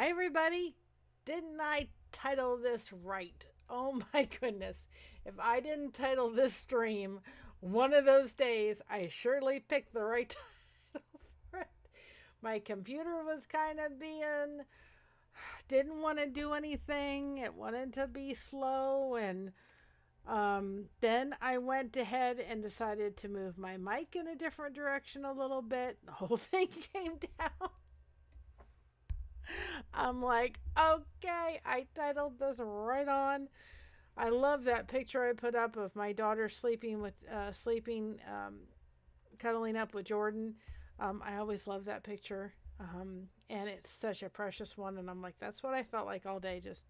Hi, everybody. Didn't I title this right? Oh my goodness. If I didn't title this stream one of those days, I surely picked the right title for it. My computer was kind of didn't want to do anything. It wanted to be slow. And then I went ahead and decided to move my mic in a different direction a little bit. The whole thing came down. I'm like, okay, I titled this right on. I love that picture I put up of my daughter cuddling up with Jordan. I always love that picture. And it's such a precious one. And I'm like, that's what I felt like all day. Just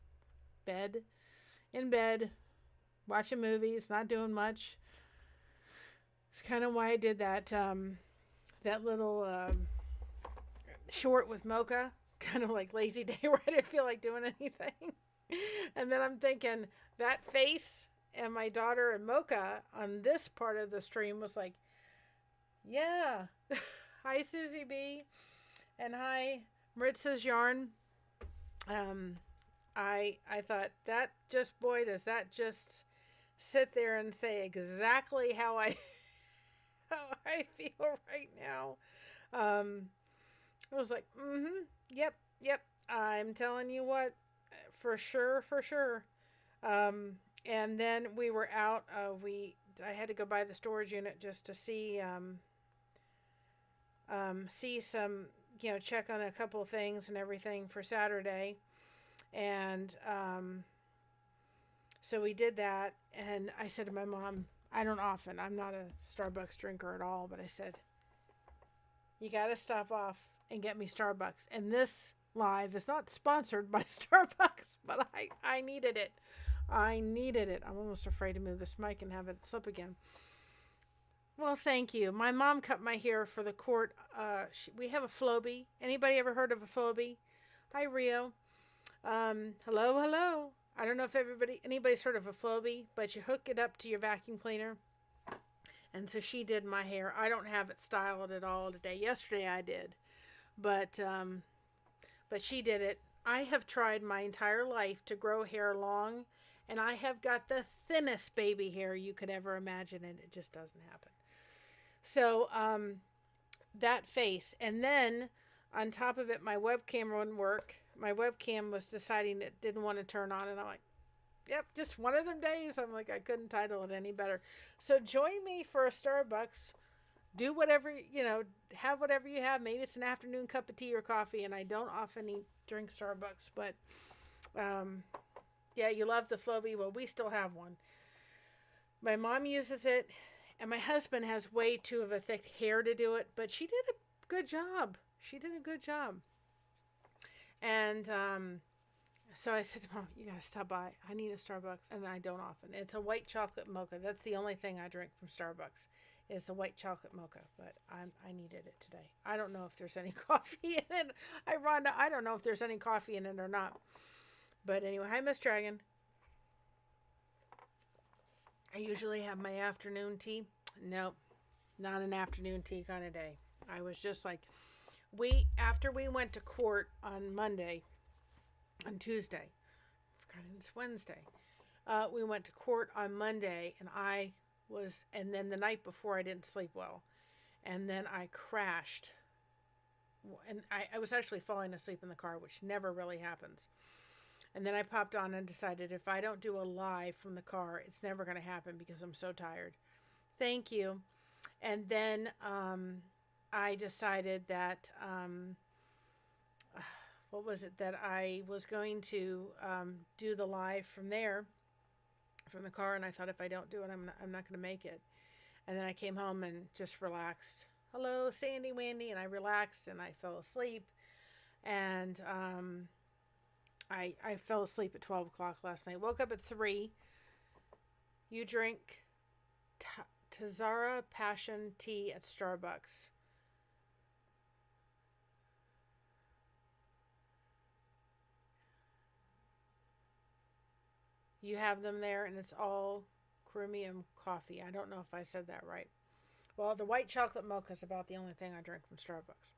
in bed, watching movies, not doing much. It's kind of why I did that little short with Mocha, kind of like lazy day where I didn't feel like doing anything. And then I'm thinking that face and my daughter and Mocha on this part of the stream was like, yeah. Hi, Susie B. And hi, Maritza's Yarn. I thought that just, boy, does that just sit there and say exactly how I feel right now. I was like, yep. I'm telling you what, for sure. And then we were out. I had to go by the storage unit just to see some, check on a couple of things and everything for Saturday. And so we did that. And I said to my mom, I'm not a Starbucks drinker at all, but I said, you got to stop off and get me Starbucks. And this live is not sponsored by Starbucks, but I needed it. I'm almost afraid to move this mic and have it slip again. Well, thank you. My mom cut my hair for the court. We have a Flowbee. Anybody ever heard of a Flowbee? Hi, Rio. Hello. I don't know if anybody's heard of a Flowbee, but you hook it up to your vacuum cleaner. And so she did my hair. I don't have it styled at all today. Yesterday I did. But she did it. I have tried my entire life to grow hair long, and I have got the thinnest baby hair you could ever imagine, and it just doesn't happen. So that face, and then on top of it, my webcam wouldn't work. My webcam was deciding it didn't want to turn on, and I'm like, yep, just one of them days. I'm like, I couldn't title it any better. So join me for a Starbucks. Do whatever, have whatever you have. Maybe it's an afternoon cup of tea or coffee, and I don't often drink Starbucks, but yeah, you love the Flowbee. Well, we still have one. My mom uses it, and my husband has way too of a thick hair to do it, but she did a good job. And so I said to Mom, you gotta stop by. I need a Starbucks, and I don't often. It's a white chocolate mocha. That's the only thing I drink from Starbucks. Is a white chocolate mocha, but I needed it today. I don't know if there's any coffee in it. I don't know if there's any coffee in it or not. But anyway, hi, Miss Dragon. I usually have my afternoon tea. Nope, not an afternoon tea kind of day. I was just like, after we went to court on Tuesday, it's Wednesday. We went to court on Monday, and and then the night before I didn't sleep well, and then I crashed, and I was actually falling asleep in the car, which never really happens. And then I popped on and decided if I don't do a live from the car, it's never going to happen because I'm so tired. Thank you. And then I decided that what was it, that I was going to do the live from there, from the car, and I thought if I don't do it, I'm not going to make it. And then I came home and just relaxed. Hello, Sandy Wandy, and I relaxed and I fell asleep. And I fell asleep at 12 o'clock last night. Woke up at 3. You drink Tazara Passion Tea at Starbucks. You have them there, and it's all chromium coffee. I don't know if I said that right. Well, the white chocolate mocha is about the only thing I drink from Starbucks.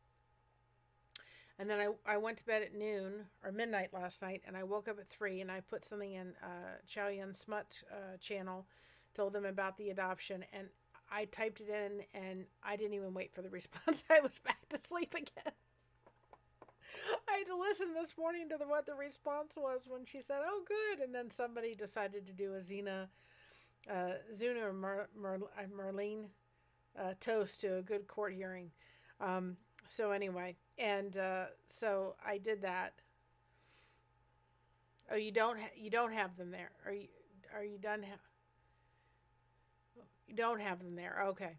And then I went to bed at noon or midnight last night, and I woke up at 3, and I put something in Chow Yun Smut channel, told them about the adoption, and I typed it in, and I didn't even wait for the response. I was back to sleep again. I had to listen this morning to what the response was when she said, "Oh, good," and then somebody decided to do a Zuna or Marlene toast to a good court hearing. So anyway, and so I did that. Oh, you don't have them there. Are you done? You don't have them there. Okay,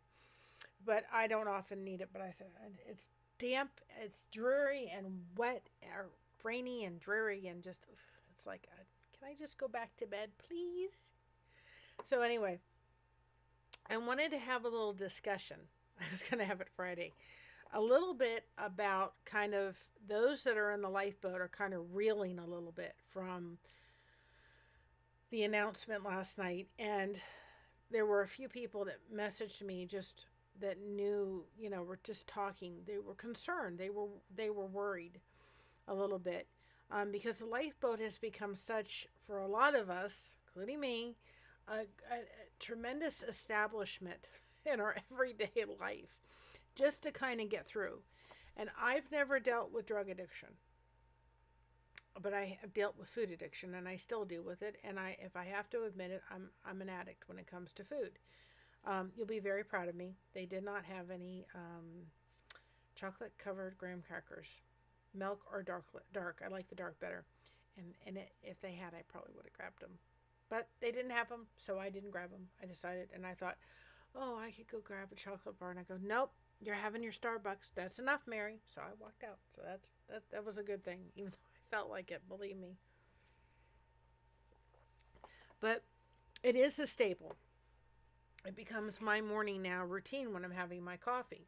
but I don't often need it. But I said it's damp, it's dreary and wet, or rainy and dreary, and just it's like, can I just go back to bed, please? So anyway, I wanted to have a little discussion. I was going to have it Friday. A little bit about kind of those that are in the lifeboat are kind of reeling a little bit from the announcement last night. And there were a few people that messaged me just that knew, were just talking. They were concerned. They were worried a little bit because the lifeboat has become such, for a lot of us, including me, a tremendous establishment in our everyday life just to kind of get through. And I've never dealt with drug addiction, but I have dealt with food addiction, and I still deal with it. And if I have to admit it, I'm an addict when it comes to food. You'll be very proud of me. They did not have any chocolate covered graham crackers, milk or dark. I like the dark better. And if they had, I probably would have grabbed them. But they didn't have them, so I didn't grab them. I decided, and I thought, oh, I could go grab a chocolate bar. And I go, nope, you're having your Starbucks. That's enough, Mary. So I walked out. So that was a good thing, even though I felt like it, believe me. But it is a staple. It becomes my morning now routine when I'm having my coffee.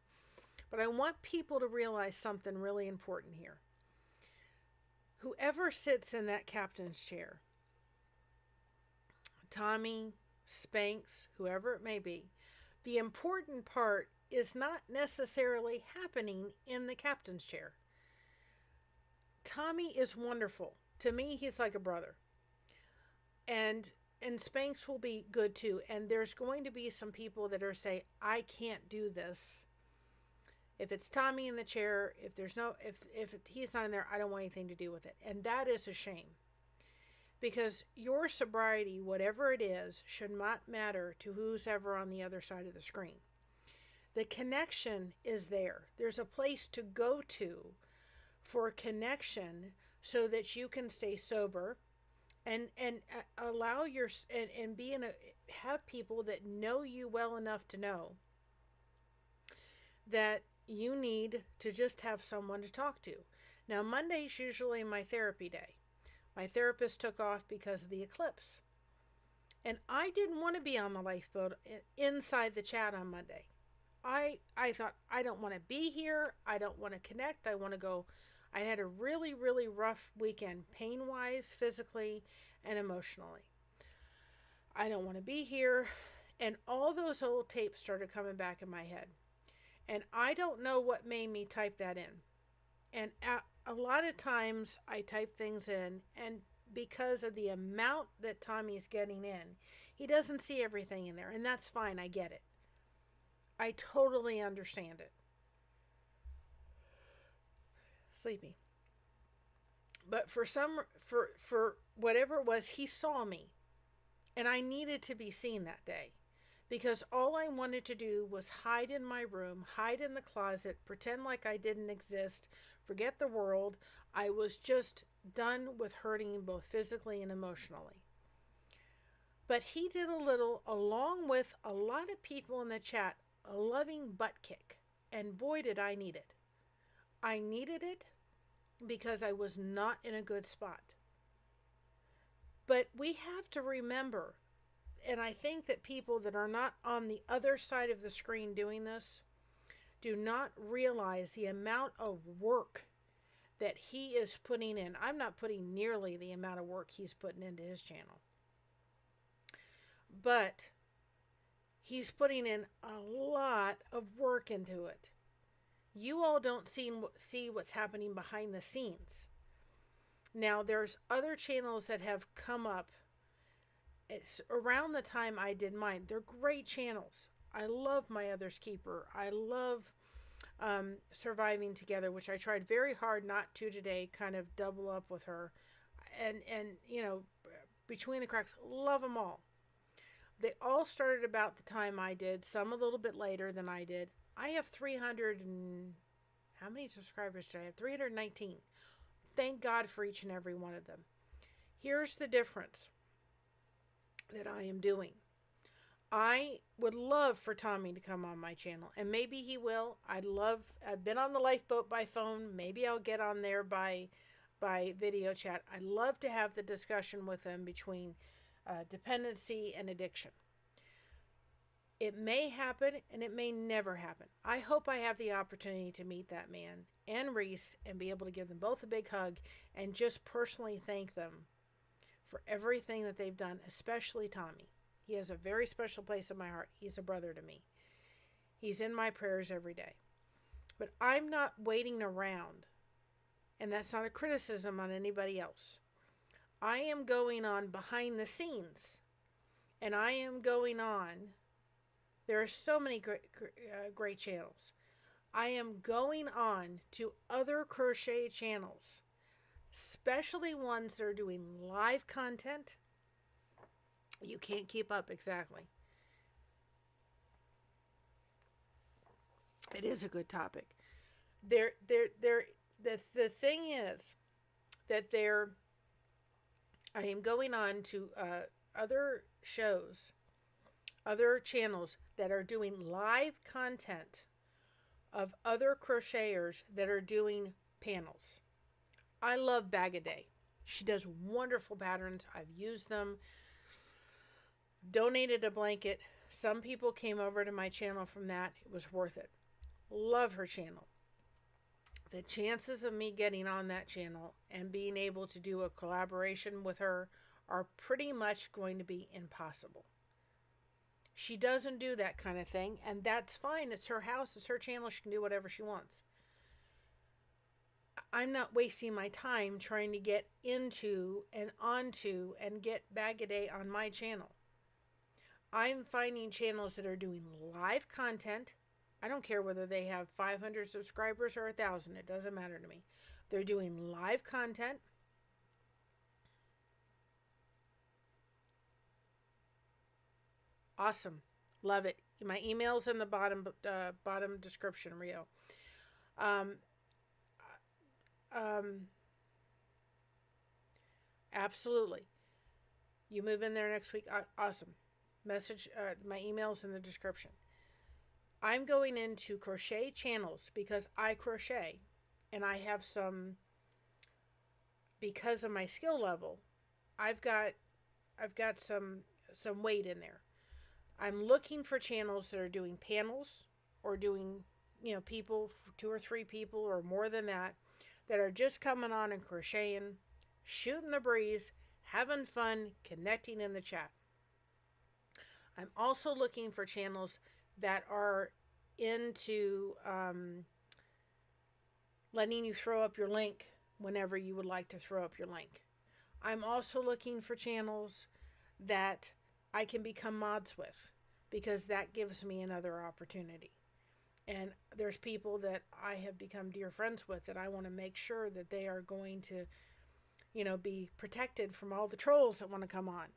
But I want people to realize something really important here. Whoever sits in that captain's chair, Tommy, Spanx, whoever it may be, the important part is not necessarily happening in the captain's chair. Tommy is wonderful. To me, he's like a brother. And Spanx will be good too. And there's going to be some people that are say, I can't do this. If it's Tommy in the chair, if he's not in there, I don't want anything to do with it. And that is a shame. Because your sobriety, whatever it is, should not matter to who's ever on the other side of the screen. The connection is there. There's a place to go to for connection so that you can stay sober and allow and be have people that know you well enough to know that you need to just have someone to talk to. Now, Monday's usually my therapy day. My therapist took off because of the eclipse. And I didn't want to be on the lifeboat inside the chat on Monday. I thought, I don't want to be here. I don't want to connect. I want to go. I had a really, really rough weekend, pain-wise, physically, and emotionally. I don't want to be here. And all those old tapes started coming back in my head. And I don't know what made me type that in. And a lot of times I type things in, and because of the amount that Tommy's getting in, he doesn't see everything in there, and that's fine. I get it. I totally understand it. Sleepy. But for whatever it was, he saw me, and I needed to be seen that day. Because all I wanted to do was hide in my room, hide in the closet, pretend like I didn't exist, forget the world. I was just done with hurting both physically and emotionally. But he did a little, along with a lot of people in the chat, a loving butt kick. And boy, did I need it. I needed it because I was not in a good spot. But we have to remember, and I think that people that are not on the other side of the screen doing this do not realize the amount of work that he is putting in. I'm not putting nearly the amount of work he's putting into his channel. But he's putting in a lot of work into it. You all don't see what's happening behind the scenes. Now, there's other channels that have come up. It's around the time I did mine. They're great channels. I love My Other's Keeper. I love Surviving Together, which I tried very hard not to today, kind of double up with her. And Between the Cracks, love them all. They all started about the time I did, some a little bit later than I did. I have 300 and... How many subscribers did I have? 319. Thank God for each and every one of them. Here's the difference that I am doing. I would love for Tommy to come on my channel, and maybe he will. I've been on the lifeboat by phone. Maybe I'll get on there by video chat. I'd love to have the discussion with him between dependency and addiction. It may happen and it may never happen. I hope I have the opportunity to meet that man and Reese and be able to give them both a big hug and just personally thank them for everything that they've done, especially Tommy. He has a very special place in my heart. He's a brother to me. He's in my prayers every day. But I'm not waiting around, and that's not a criticism on anybody else. I am going on behind the scenes, and I am going on. There are so many great channels. I am going on to other crochet channels, especially ones that are doing live content. You can't keep up exactly. It is a good topic. The thing is that I am going on to other shows, other channels that are doing live content of other crocheters that are doing panels. I love Bag a Day. She does wonderful patterns. I've used them. Donated a blanket. Some people came over to my channel from that. It was worth it. Love her channel. The chances of me getting on that channel and being able to do a collaboration with her are pretty much going to be impossible. She doesn't do that kind of thing, and that's fine. It's her house. It's her channel. She can do whatever she wants. I'm not wasting my time trying to get into and onto and get Bag a Day on my channel. I'm finding channels that are doing live content. I don't care whether they have 500 subscribers or 1,000. It doesn't matter to me. They're doing live content. Awesome. Love it. My email's in the bottom description, Rio. Absolutely. You move in there next week. Awesome. Message. My email's in the description. I'm going into crochet channels because I crochet, and I have some. Because of my skill level, I've got some weight in there. I'm looking for channels that are doing panels or doing, people, 2 or 3 people or more than that are just coming on and crocheting, shooting the breeze, having fun, connecting in the chat. I'm also looking for channels that are into letting you throw up your link whenever you would like to throw up your link. I'm also looking for channels that I can become mods with, because that gives me another opportunity. And there's people that I have become dear friends with that I want to make sure that they are going to, be protected from all the trolls that want to come on.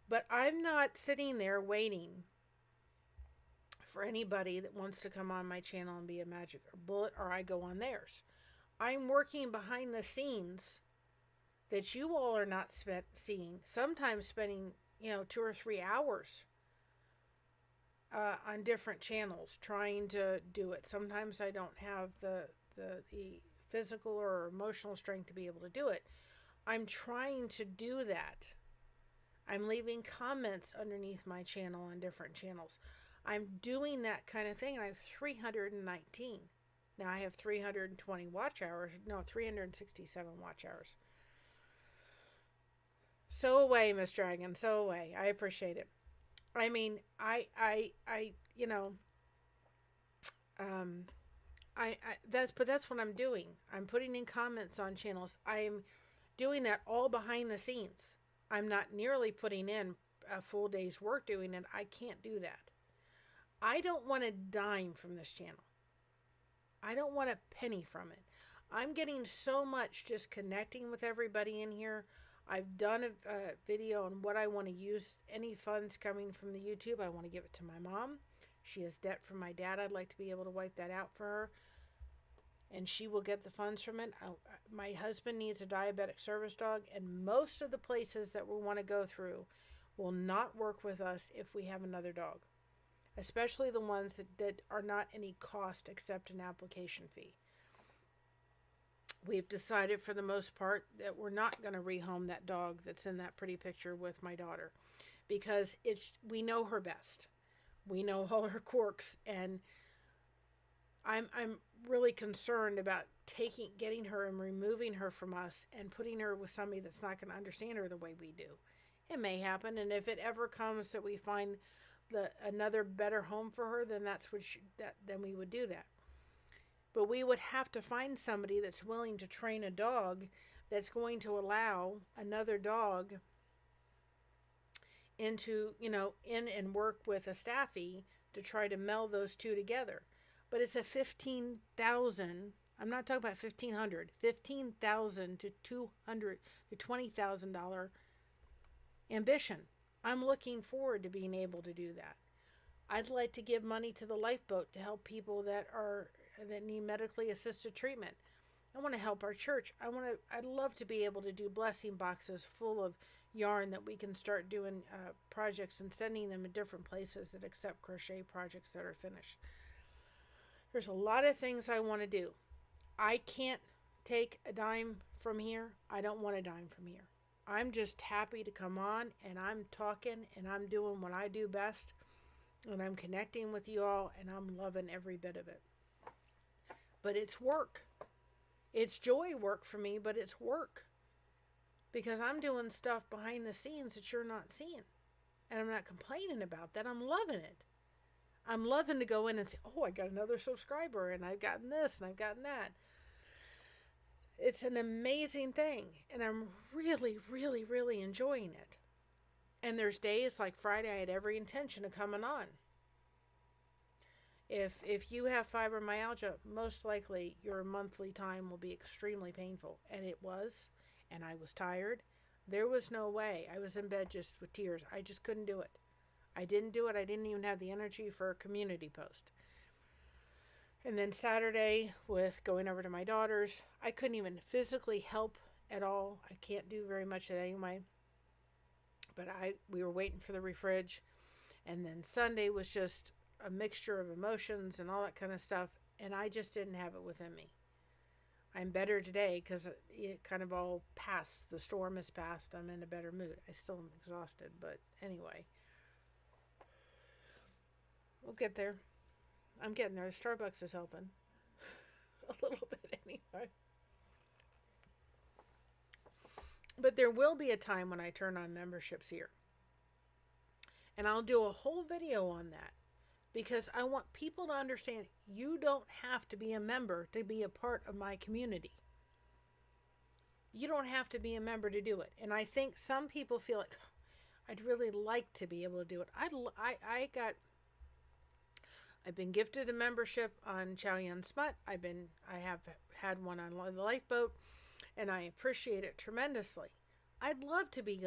But I'm not sitting there waiting for anybody that wants to come on my channel and be a magic or bullet, or I go on theirs. I'm working behind the scenes that you all are not seeing, sometimes spending 2 or 3 hours on different channels trying to do it. Sometimes I don't have the physical or emotional strength to be able to do it. I'm trying to do that. I'm leaving comments underneath my channel on different channels. I'm doing that kind of thing, and I have 319. Now I have 320 watch hours. No, 367 watch hours. So away, Miss Dragon. So away. I appreciate it. I mean, that's what I'm doing. I'm putting in comments on channels. I'm doing that all behind the scenes. I'm not nearly putting in a full day's work doing it. I can't do that. I don't want a dime from this channel. I don't want a penny from it. I'm getting so much just connecting with everybody in here. I've done a video on what I want to use. Any funds coming from the YouTube, I want to give it to my mom. She has debt from my dad. I'd like to be able to wipe that out for her. And she will get the funds from it. My husband needs a diabetic service dog. And most of the places that we want to go through will not work with us if we have another dog. Especially the ones that are not any cost except an application fee. We've decided for the most part that we're not going to rehome that dog that's in that pretty picture with my daughter, because we know her best. We know all her quirks, and I'm really concerned about getting her and removing her from us and putting her with somebody that's not going to understand her the way we do. It may happen, and if it ever comes that we find another better home for her, then then we would do that. But we would have to find somebody that's willing to train a dog that's going to allow another dog into, in and work with a staffy to try to meld those two together. But it's a $15,000, I'm not talking about $1,500, $15,000 to $200 to $20,000 ambition. I'm looking forward to being able to do that. I'd like to give money to the lifeboat to help people that need medically assisted treatment. I want to help our church. I'd love to be able to do blessing boxes full of yarn that we can start doing projects and sending them to different places that accept crochet projects that are finished. There's a lot of things I want to do. I can't take a dime from here. I don't want a dime from here. I'm just happy to come on and I'm talking and I'm doing what I do best, and I'm connecting with you all, and I'm loving every bit of it. But it's work. It's joy work for me, but it's work. Because I'm doing stuff behind the scenes that you're not seeing. And I'm not complaining about that. I'm loving it. I'm loving to go in and say, oh, I got another subscriber, and I've gotten this, and I've gotten that. It's an amazing thing. And I'm really, really, really enjoying it. And there's days like Friday, I had every intention of coming on. If you have fibromyalgia, most likely your monthly time will be extremely painful. And it was. And I was tired. There was no way. I was in bed just with tears. I just couldn't do it. I didn't do it. I didn't even have the energy for a community post. And then Saturday, with going over to my daughter's, I couldn't even physically help at all. I can't do very much anyway. But we were waiting for the refridge. And then Sunday was just a mixture of emotions and all that kind of stuff. And I just didn't have it within me. I'm better today because it kind of all passed. The storm has passed. I'm in a better mood. I still am exhausted, but anyway. We'll get there. I'm getting there. Starbucks is helping. A little bit anyway. But there will be a time when I turn on memberships here. And I'll do a whole video on that. Because I want people to understand you don't have to be a member to be a part of my community. You don't have to be a member to do it. And I think some people feel like, I'd really like to be able to do it. I've been gifted a membership on Chow Yun Smut. I have had one on the Lifeboat, and I appreciate it tremendously. I'd love to be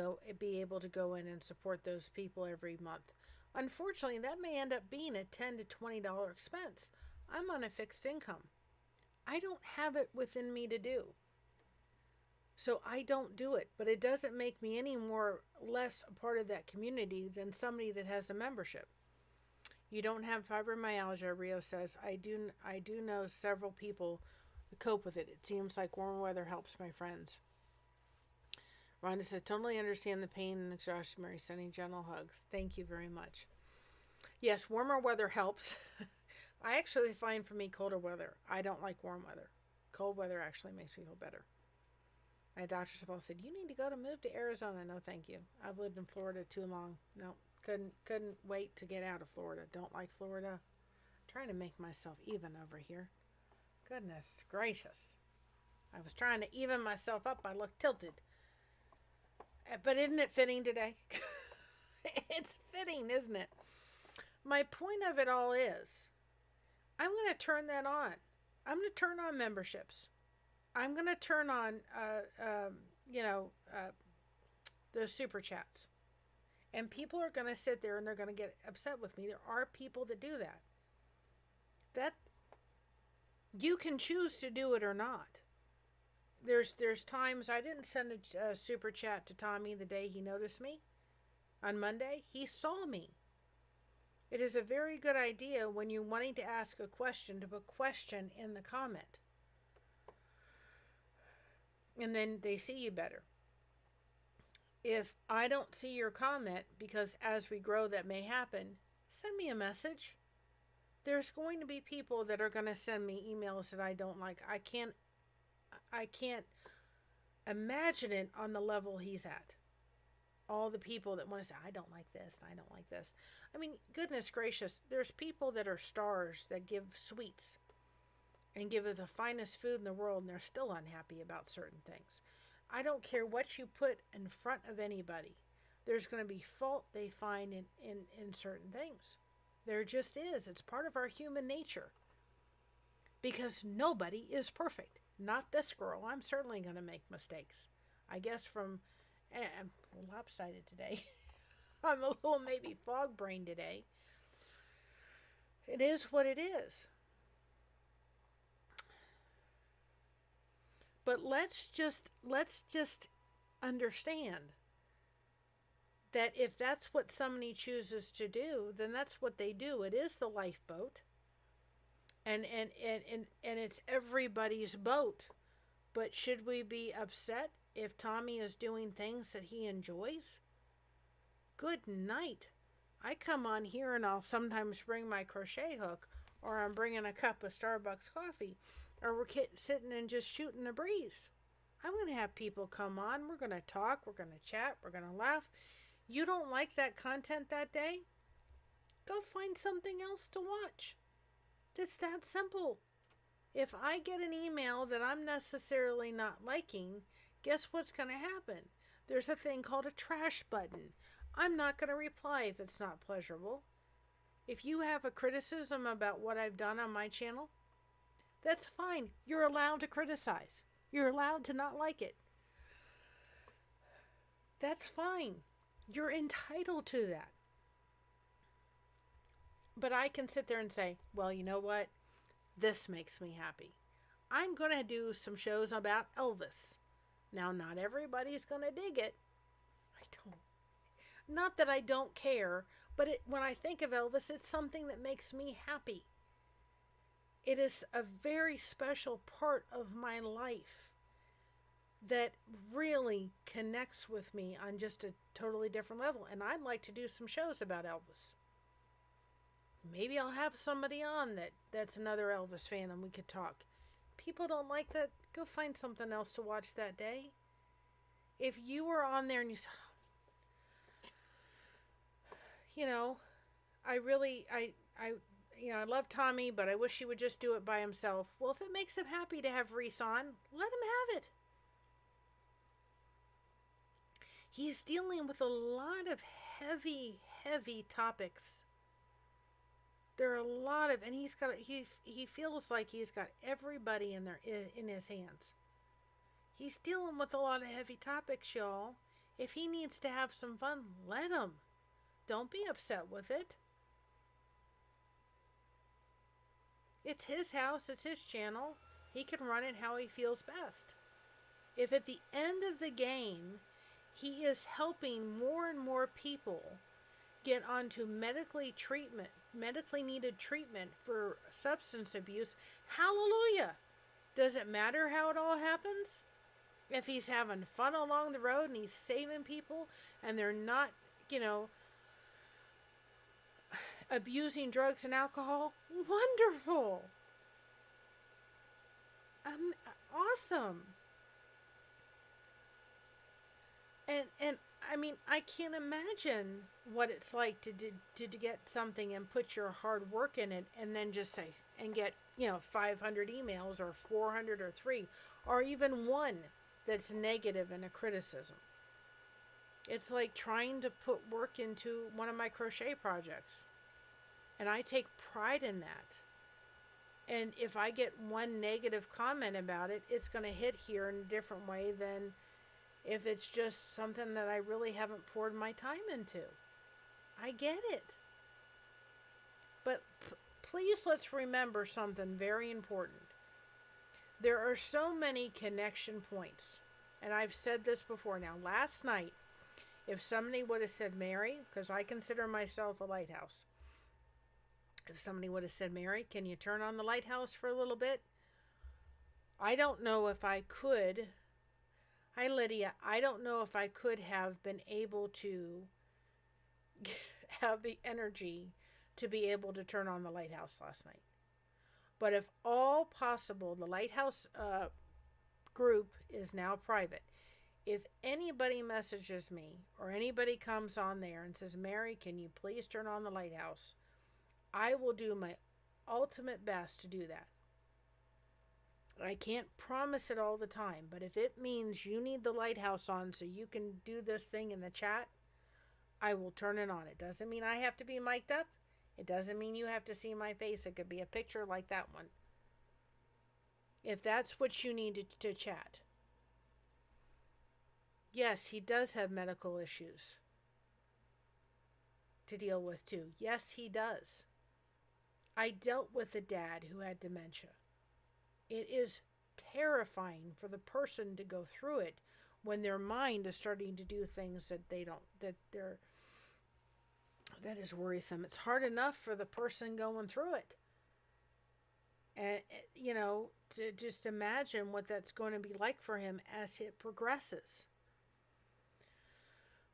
able to go in and support those people every month. Unfortunately, that may end up being a $10 to $20 expense. I'm on a fixed income. I don't have it within me to do. So I don't do it, but it doesn't make me any less a part of that community than somebody that has a membership. You don't have fibromyalgia, Rio says. I do know several people who cope with it. It seems like warm weather helps my friends. Rhonda said, totally understand the pain and exhaustion, Mary, sending gentle hugs. Thank you very much. Yes, warmer weather helps. I actually find for me colder weather. I don't like warm weather. Cold weather actually makes me feel better. My doctors have all said, you need to move to Arizona. No, thank you. I've lived in Florida too long. No, couldn't wait to get out of Florida. Don't like Florida. I'm trying to make myself even over here. Goodness gracious. I was trying to even myself up. I looked tilted. But isn't it fitting today? It's fitting, isn't it? My point of it all is I'm going to turn that on. I'm going to turn on memberships. I'm going to turn on, those super chats. And people are going to sit there and they're going to get upset with me. There are people that do that. That you can choose to do it or not. There's times I didn't send a super chat to Tommy the day he noticed me. On Monday, he saw me. It is a very good idea when you're wanting to ask a question to put question in the comment. And then they see you better. If I don't see your comment, because as we grow that may happen, send me a message. There's going to be people that are going to send me emails that I don't like. I can't imagine it on the level he's at. All the people that want to say, I don't like this, I don't like this. I mean, goodness gracious, there's people that are stars that give sweets and give it the finest food in the world, and they're still unhappy about certain things. I don't care what you put in front of anybody. There's going to be fault they find in certain things. There just is. It's part of our human nature. Because nobody is perfect. Not this girl. I'm certainly going to make mistakes. I guess I'm a little lopsided today. I'm a little maybe fog brain today. It is what it is. But let's just understand that if that's what somebody chooses to do, then that's what they do. It is the lifeboat. And it's everybody's boat. But should we be upset if Tommy is doing things that he enjoys? Good night. I come on here and I'll sometimes bring my crochet hook, or I'm bringing a cup of Starbucks coffee, or we're sitting and just shooting the breeze. I'm going to have people come on. We're going to talk. We're going to chat. We're going to laugh. You don't like that content that day? Go find something else to watch. It's that simple. If I get an email that I'm necessarily not liking, guess what's going to happen? There's a thing called a trash button. I'm not going to reply if it's not pleasurable. If you have a criticism about what I've done on my channel, that's fine. You're allowed to criticize. You're allowed to not like it. That's fine. You're entitled to that. But I can sit there and say, well, you know what? This makes me happy. I'm going to do some shows about Elvis. Now, not everybody's going to dig it. Not that I don't care, but when I think of Elvis, it's something that makes me happy. It is a very special part of my life that really connects with me on just a totally different level. And I'd like to do some shows about Elvis. Maybe I'll have somebody on that's another Elvis fan and we could talk. People don't like that, go find something else to watch that day. If you were on there and you said, I love Tommy, but I wish he would just do it by himself. Well, if it makes him happy to have Reese on, let him have it. He's dealing with a lot of heavy, heavy topics. There are a lot of, and he feels like he's got everybody in his hands. He's dealing with a lot of heavy topics, y'all. If he needs to have some fun, let him. Don't be upset with it. It's his house, it's his channel. He can run it how he feels best. If at the end of the game, he is helping more and more people get onto medically needed treatment for substance abuse, hallelujah. Does it matter how it all happens? If he's having fun along the road and he's saving people and they're not, abusing drugs and alcohol, wonderful. Awesome. And I mean, I can't imagine what it's like to get something and put your hard work in it and then just say, and get, 500 emails or 400 or 3 or even one that's negative and a criticism. It's like trying to put work into one of my crochet projects. And I take pride in that. And if I get one negative comment about it, it's going to hit here in a different way than if it's just something that I really haven't poured my time into. I get it. But please, let's remember something very important. There are so many connection points. And I've said this before now. Last night, if somebody would have said, Mary, because I consider myself a lighthouse. If somebody would have said, Mary, can you turn on the lighthouse for a little bit? I don't know if I could. Hi, Lydia. I don't know if I could have been able to have the energy to be able to turn on the lighthouse last night. But if all possible, the lighthouse group is now private. If anybody messages me or anybody comes on there and says, Mary, can you please turn on the lighthouse? I will do my ultimate best to do that. I can't promise it all the time, but if it means you need the lighthouse on so you can do this thing in the chat, I will turn it on. It doesn't mean I have to be mic'd up. It doesn't mean you have to see my face. It could be a picture like that one. If that's what you need to chat. Yes, he does have medical issues to deal with too. Yes, he does. I dealt with a dad who had dementia. It is terrifying for the person to go through it when their mind is starting to do things that that is worrisome. It's hard enough for the person going through it. And, to just imagine what that's going to be like for him as it progresses.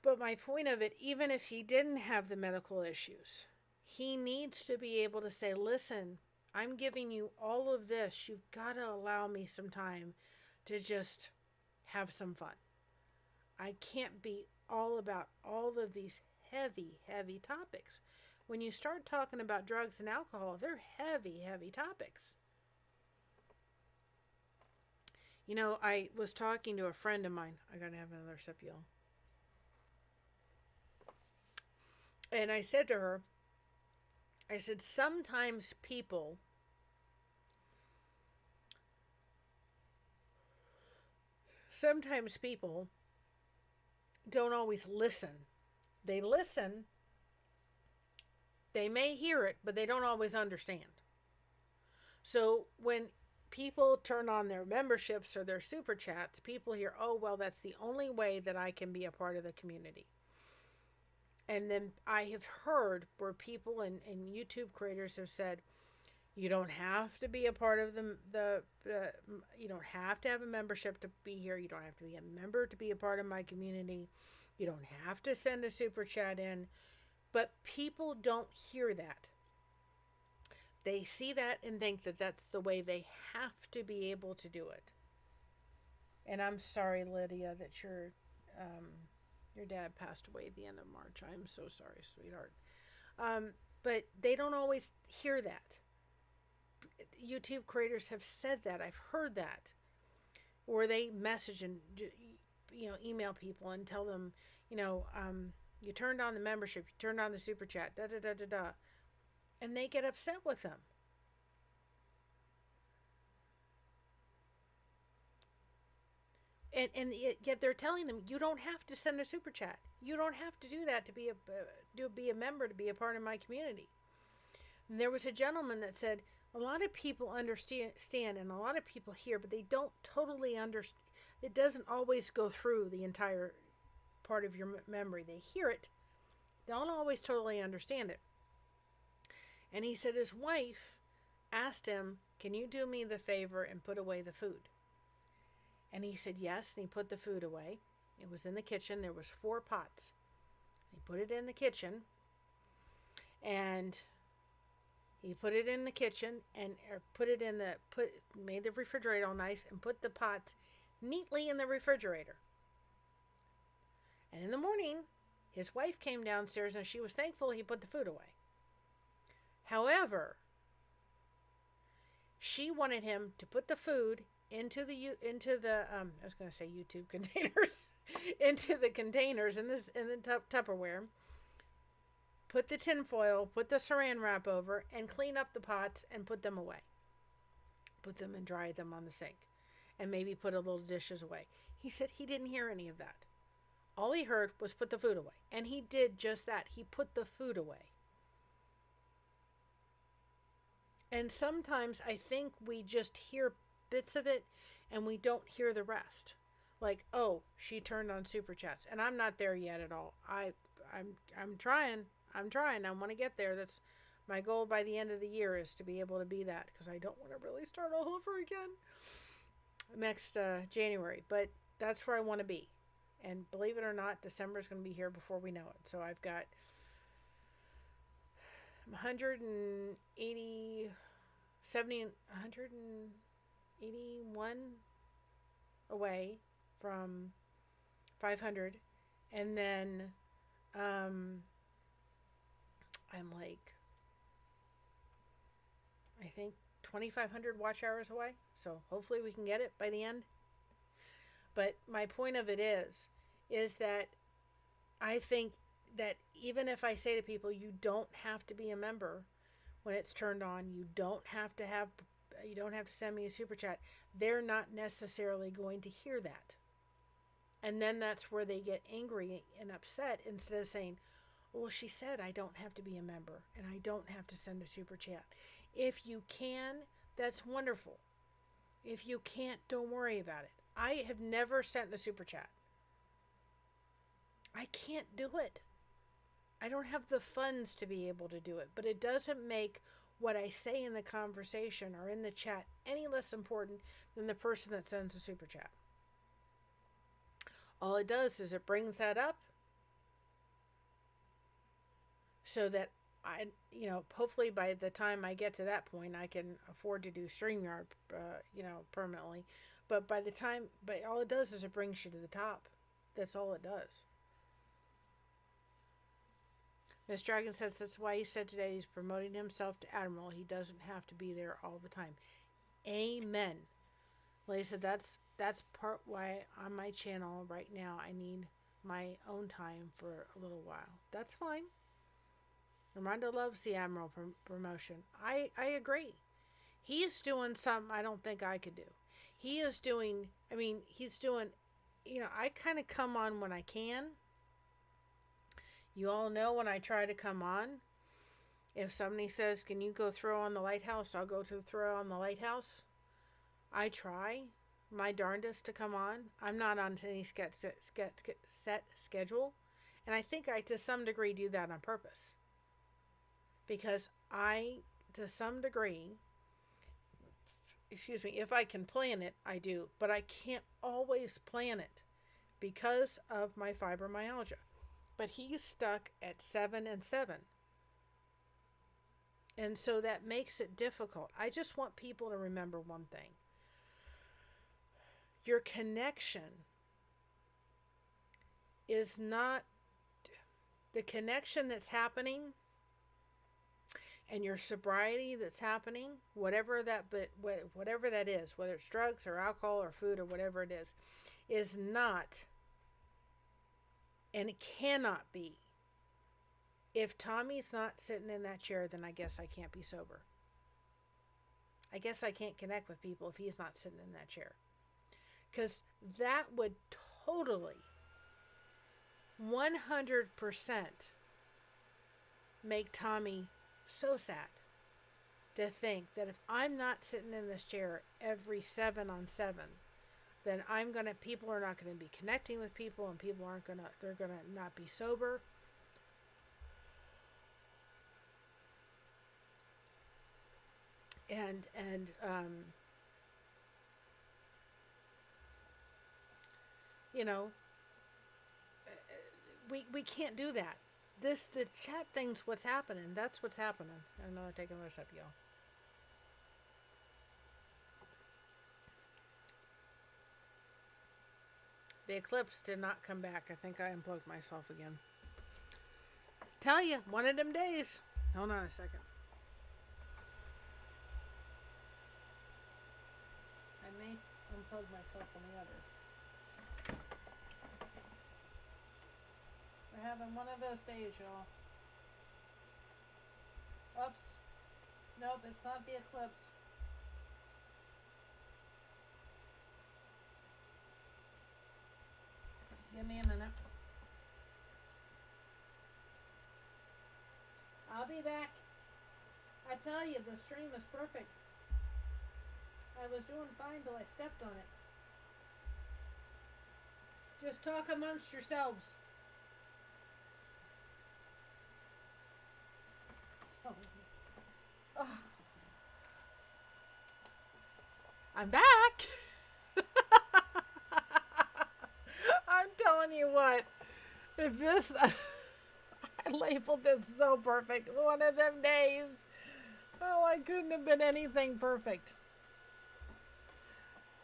But my point of it, even if he didn't have the medical issues, he needs to be able to say, listen, I'm giving you all of this. You've got to allow me some time to just have some fun. I can't be all about all of these heavy, heavy topics. When you start talking about drugs and alcohol, they're heavy, heavy topics. I was talking to a friend of mine. I got to have another sip, y'all. And I said to her, sometimes people don't always listen. They listen, they may hear it, but they don't always understand. So when people turn on their memberships or their super chats, people hear, oh, well, that's the only way that I can be a part of the community. And then I have heard where people and YouTube creators have said, you don't have to be a part of the you don't have to have a membership to be here. You don't have to be a member to be a part of my community. You don't have to send a super chat in. But people don't hear that. They see that and think that that's the way they have to be able to do it. And I'm sorry, Lydia, that your dad passed away at the end of March. I'm so sorry, sweetheart. But they don't always hear that. YouTube creators have said that. I've heard that. Or they message and email people and tell them, you turned on the membership, you turned on the super chat, da da da da da. And they get upset with them. And yet they're telling them, you don't have to send a super chat. You don't have to do that to be a member, to be a part of my community. And there was a gentleman that said, a lot of people understand and a lot of people hear, but they don't totally understand. It doesn't always go through the entire part of your memory. They hear it, don't always totally understand it. And he said his wife asked him, can you do me the favor and put away the food? And he said yes, and he put the food away. It was in the kitchen. There was 4 pots. He put it in the kitchen, and he put it in the kitchen and made the refrigerator all nice and put the pots neatly in the refrigerator. And in the morning, his wife came downstairs and she was thankful he put the food away. However, she wanted him to put the food into the I was going to say YouTube containers, into the containers in the Tupperware. Put the tin foil, put the saran wrap over, and clean up the pots and put them away. Put them and dry them on the sink, and maybe put a little dishes away. He said he didn't hear any of that. All he heard was put the food away, and he did just that. He put the food away. And sometimes I think we just hear bits of it and we don't hear the rest. Like, oh, she turned on super chats, and I'm not there yet at all. I'm trying. I want to get there. That's my goal by the end of the year, is to be able to be that, because I don't want to really start all over again next January. But that's where I want to be. And believe it or not, December is going to be here before we know it. So I've got 181 away from 500. And then I'm like, I think 2,500 watch hours away. So hopefully we can get it by the end. But my point of it is that I think that even if I say to people, you don't have to be a member when it's turned on, you don't have to send me a super chat, they're not necessarily going to hear that. And then that's where they get angry and upset, instead of saying, well, she said I don't have to be a member and I don't have to send a super chat. If you can, that's wonderful. If you can't, don't worry about it. I have never sent a super chat. I can't do it. I don't have the funds to be able to do it, but it doesn't make what I say in the conversation or in the chat any less important than the person that sends a super chat. All it does is it brings that up so that I, hopefully by the time I get to that point, I can afford to do StreamYard, permanently. But all it does is it brings you to the top. That's all it does. Miss Dragon says that's why he said today he's promoting himself to Admiral. He doesn't have to be there all the time. Amen. Like I said, that's part why on my channel right now I need my own time for a little while. That's fine. Armando loves the Admiral promotion. I agree. He is doing something I don't think I could do. He's doing, I kind of come on when I can. You all know when I try to come on, if somebody says, can you go throw on the lighthouse, I'll go to throw on the lighthouse. I try my darndest to come on. I'm not on any set schedule. And I think I, to some degree, do that on purpose. Because I, to some degree, if I can plan it, I do. But I can't always plan it because of my fibromyalgia. But he's stuck at 7 and 7. And so that makes it difficult. I just want people to remember one thing. Your connection is not the connection that's happening, and your sobriety that's happening, whatever that is, whether it's drugs or alcohol or food or whatever it is not, and it cannot be. If Tommy's not sitting in that chair, then I guess I can't be sober. I guess I can't connect with people if he's not sitting in that chair. Because that would totally, 100% make Tommy so sad to think that if I'm not sitting in this chair every 7 on 7, then people are not going to be connecting with people, and people they're going to not be sober. And we can't do that. The chat thing's what's happening. That's what's happening. I know I'm taking another step, y'all. The eclipse did not come back. I think I unplugged myself again. Tell you, one of them days. Hold on a second. I may unplug myself on the other. We're having one of those days, y'all. Oops. Nope, it's not the eclipse. Give me a minute. I'll be back. I tell you, the stream is perfect. I was doing fine till I stepped on it. Just talk amongst yourselves. Oh. I'm back. I'm telling you what, if this, I labeled this so perfect. One of them days. Oh, I couldn't have been anything perfect.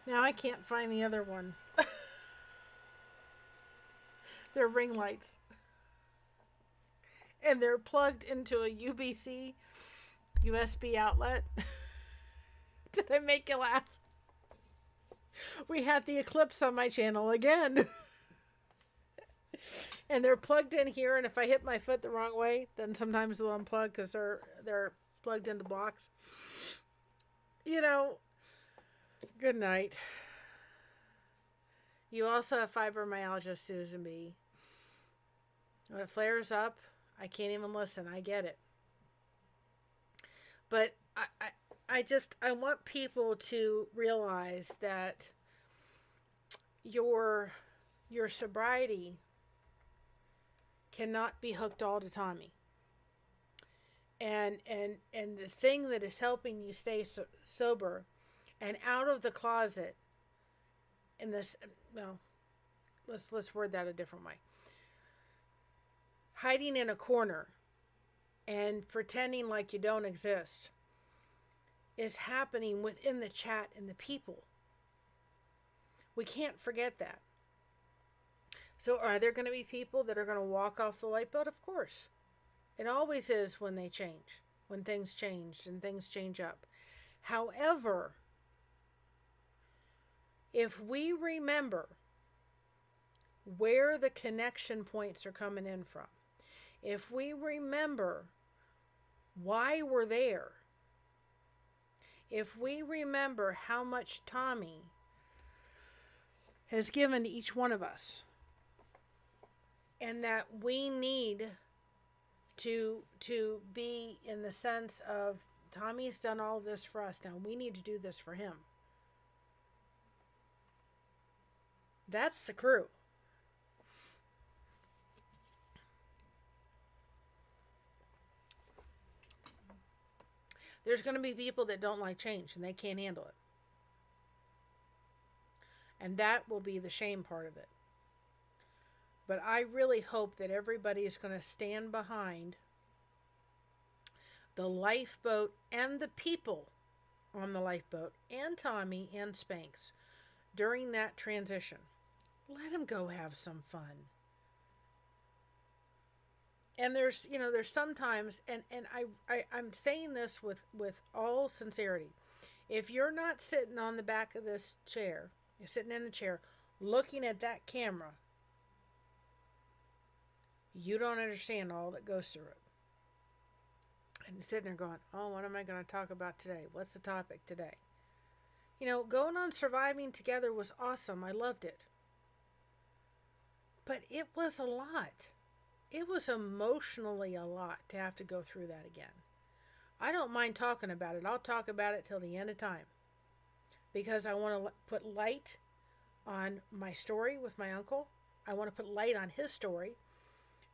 Now I can't find the other one. They're ring lights. And they're plugged into a USB outlet. Did I make you laugh? We had the eclipse on my channel again. And they're plugged in here, and if I hit my foot the wrong way, then sometimes they'll unplug because they're plugged into blocks. You know, good night. You also have fibromyalgia, Susan B. When it flares up, I can't even listen. I get it. But I want people to realize that your sobriety cannot be hooked all to Tommy. And the thing that is helping you stay sober and out of the closet in this, well, let's word that a different way. Hiding in a corner and pretending like you don't exist is happening within the chat and the people. We can't forget that. So are there going to be people that are going to walk off the lifeboat? Of course. It always is when they change, when things change and things change up. However, if we remember where the connection points are coming in from, if we remember why we're there, if we remember how much Tommy has given to each one of us, and that we need to be in the sense of Tommy's done all this for us, now we need to do this for him. That's the crew. There's going to be people that don't like change and they can't handle it. And that will be the shame part of it. But I really hope that everybody is going to stand behind the lifeboat and the people on the lifeboat and Tommy and Spanx during that transition. Let them go have some fun. And there's sometimes, and I'm saying this with all sincerity. If you're not sitting on the back of this chair, you're sitting in the chair looking at that camera, you don't understand all that goes through it. And you're sitting there going, oh, what am I going to talk about today? What's the topic today? You know, going on Surviving Together was awesome. I loved it. But it was a lot. It was emotionally a lot to have to go through that again. I don't mind talking about it. I'll talk about it till the end of time. Because I want to put light on my story with my uncle. I want to put light on his story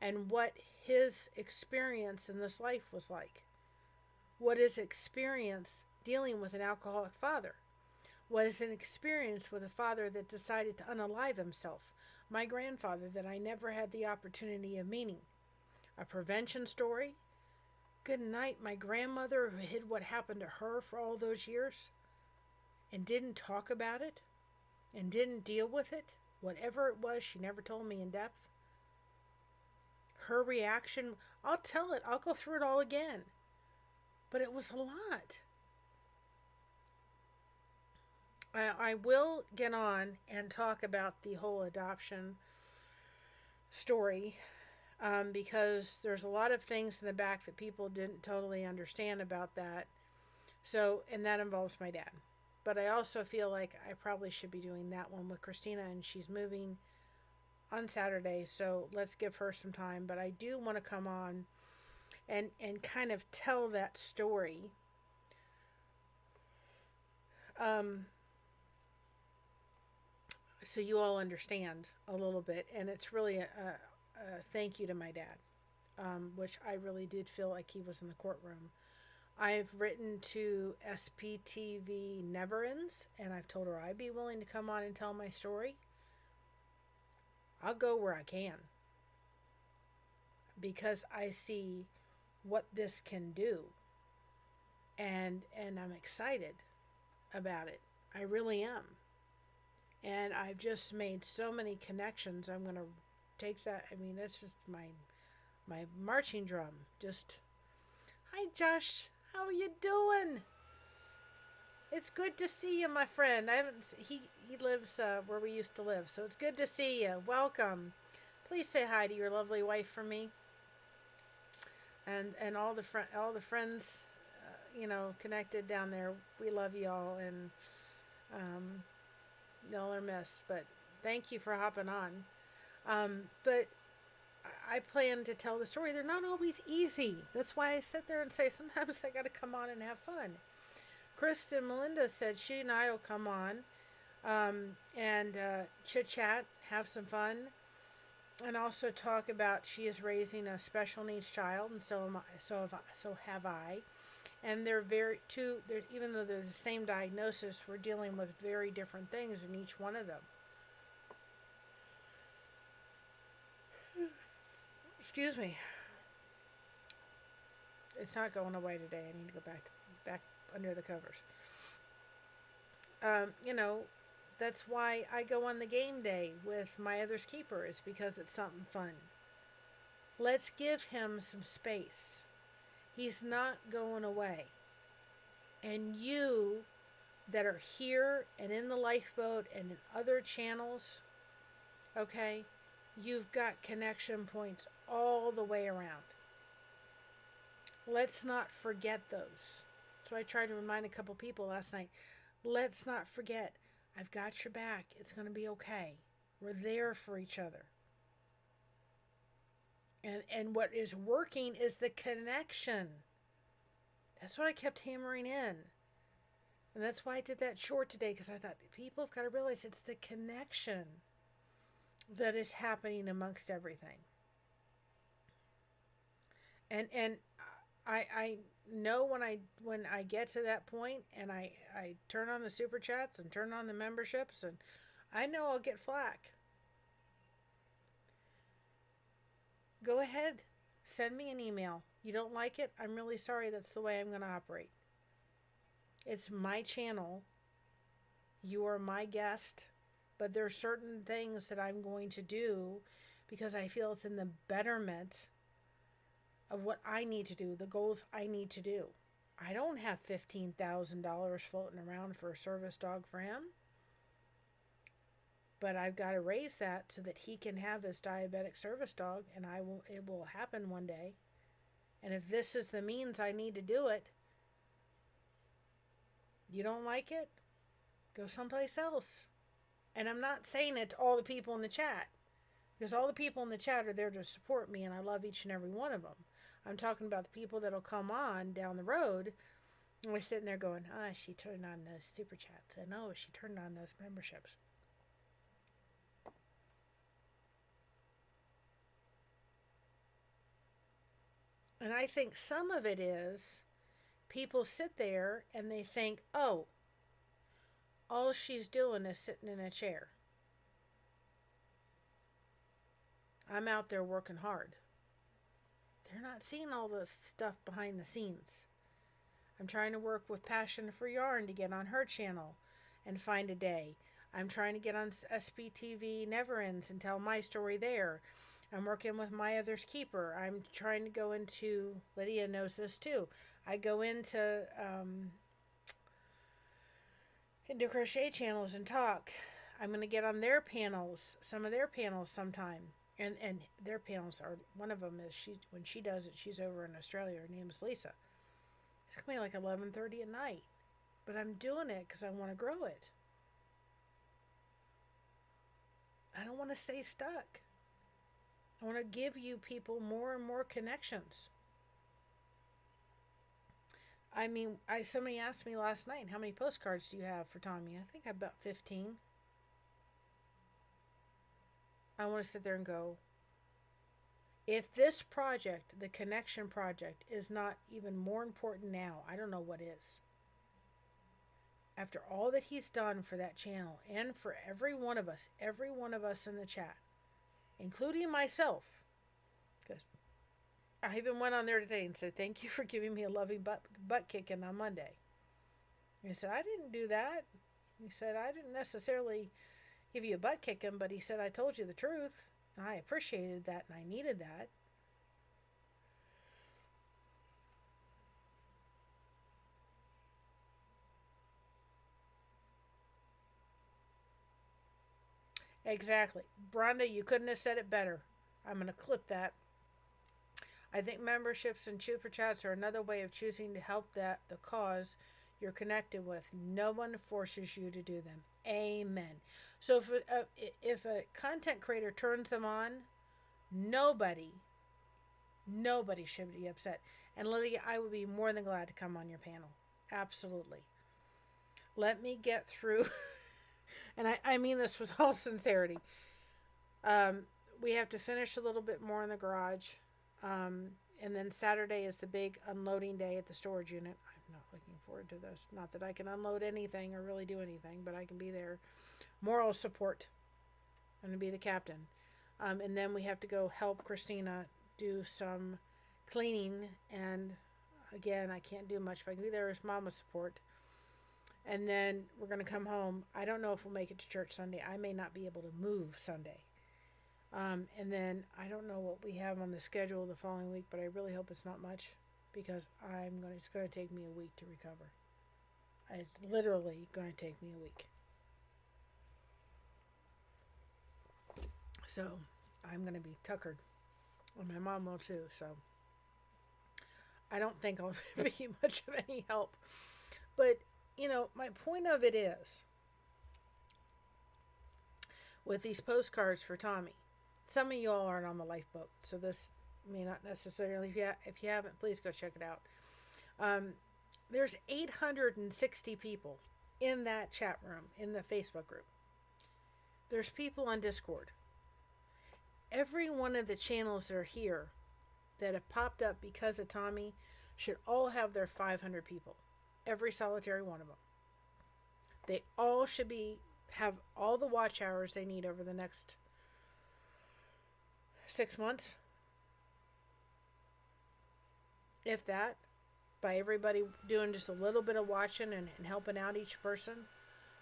and what his experience in this life was like. What his experience dealing with an alcoholic father. What is an experience with a father that decided to unalive himself. My grandfather that I never had the opportunity of meeting. A prevention story. Good night, my grandmother who hid what happened to her for all those years and didn't talk about it and didn't deal with it. Whatever it was, she never told me in depth. Her reaction, I'll tell it. I'll go through it all again. But it was a lot. I will get on and talk about the whole adoption story, because there's a lot of things in the back that people didn't totally understand about that. So, and that involves my dad. But I also feel like I probably should be doing that one with Christina, and she's moving on Saturday, so let's give her some time. But I do want to come on and kind of tell that story. So you all understand a little bit, and it's really a thank you to my dad, which I really did feel like he was in the courtroom. I've written to SPTV Never Ends, and I've told her I'd be willing to come on and tell my story. I'll go where I can, because I see what this can do, and I'm excited about it. I really am. And I've just made so many connections. I'm going to take that. I mean, that's just my marching drum. Just, hi, Josh. How are you doing? It's good to see you, my friend. He lives where we used to live, so it's good to see you. Welcome. Please say hi to your lovely wife for me. And all the friends, connected down there. We love y'all, and y'all are missed, but thank you for hopping on. But I plan to tell the story. They're not always easy. That's why I sit there and say sometimes I got to come on and have fun. Kristen Melinda said she and I will come on and chit-chat, have some fun, and also talk about she is raising a special needs child, and so have I. And they're even though they're the same diagnosis, we're dealing with very different things in each one of them. Excuse me. It's not going away today. I need to go back under the covers. That's why I go on the game day with my other's keeper, is because it's something fun. Let's give him some space. He's not going away. And you that are here and in the lifeboat and in other channels, okay, you've got connection points all the way around. Let's not forget those. So I tried to remind a couple people last night. Let's not forget, I've got your back. It's going to be okay. We're there for each other. And what is working is the connection. That's what I kept hammering in. And that's why I did that short today, because I thought people have got to realize it's the connection that is happening amongst everything. And I know when I get to that point and I turn on the super chats and turn on the memberships, and I know I'll get flack. Go ahead, send me an email. You don't like it? I'm really sorry. That's the way I'm going to operate. It's my channel. You are my guest. But there are certain things that I'm going to do because I feel it's in the betterment of what I need to do, the goals I need to do. I don't have $15,000 floating around for a service dog for him. But I've got to raise that so that he can have his diabetic service dog, and it will happen one day. And if this is the means I need to do it, you don't like it? Go someplace else. And I'm not saying it to all the people in the chat, because all the people in the chat are there to support me, and I love each and every one of them. I'm talking about the people that'll come on down the road, and we're sitting there going, she turned on those super chats, and she turned on those memberships. And I think some of it is people sit there and they think, all she's doing is sitting in a chair. I'm out there working hard. They're not seeing all the stuff behind the scenes. I'm trying to work with Passion for Yarn to get on her channel and find a day. I'm trying to get on SPTV Never Ends and tell my story there. I'm working with My Other's Keeper. I'm trying to go into, Lydia knows this too. I go into crochet channels and talk. I'm going to get on their panels, some of their panels sometime. And their panels are, one of them is, when she does it, she's over in Australia. Her name is Lisa. It's going to be like 11:30 at night. But I'm doing it because I want to grow it. I don't want to stay stuck. I want to give you people more and more connections. I mean, somebody asked me last night, how many postcards do you have for Tommy? I think I have about 15. I want to sit there and go, if this project, the connection project, is not even more important now, I don't know what is. After all that he's done for that channel and for every one of us in the chat, including myself, because I even went on there today and said, thank you for giving me a loving butt kicking on Monday. And he said, I didn't do that. He said, I didn't necessarily give you a butt kicking, but he said, I told you the truth. And I appreciated that and I needed that. Exactly. Rhonda, you couldn't have said it better. I'm going to clip that. I think memberships and super chats are another way of choosing to help the cause you're connected with. No one forces you to do them. Amen. So if a content creator turns them on, nobody should be upset. And Lydia, I would be more than glad to come on your panel. Absolutely. Let me get through, and I mean this with all sincerity. We have to finish a little bit more in the garage. And then Saturday is the big unloading day at the storage unit. I'm not looking forward to this. Not that I can unload anything or really do anything, but I can be there. Moral support. I'm going to be the captain. And then we have to go help Christina do some cleaning. And again, I can't do much, but I can be there as mama support. And then we're going to come home. I don't know if we'll make it to church Sunday. I may not be able to move Sunday. And then I don't know what we have on the schedule the following week, but I really hope it's not much because it's going to take me a week to recover. It's literally going to take me a week. So I'm going to be tuckered. And my mom will too. So I don't think I'll be much of any help. But, my point of it is, with these postcards for Tommy, some of you all aren't on the lifeboat, so this may not necessarily, if you haven't, please go check it out. There's 860 people in that chat room, in the Facebook group. There's people on Discord. Every one of the channels that are here that have popped up because of Tommy should all have their 500 people. Every solitary one of them. They all should have all the watch hours they need over the next 6 months. If that, by everybody doing just a little bit of watching and helping out each person.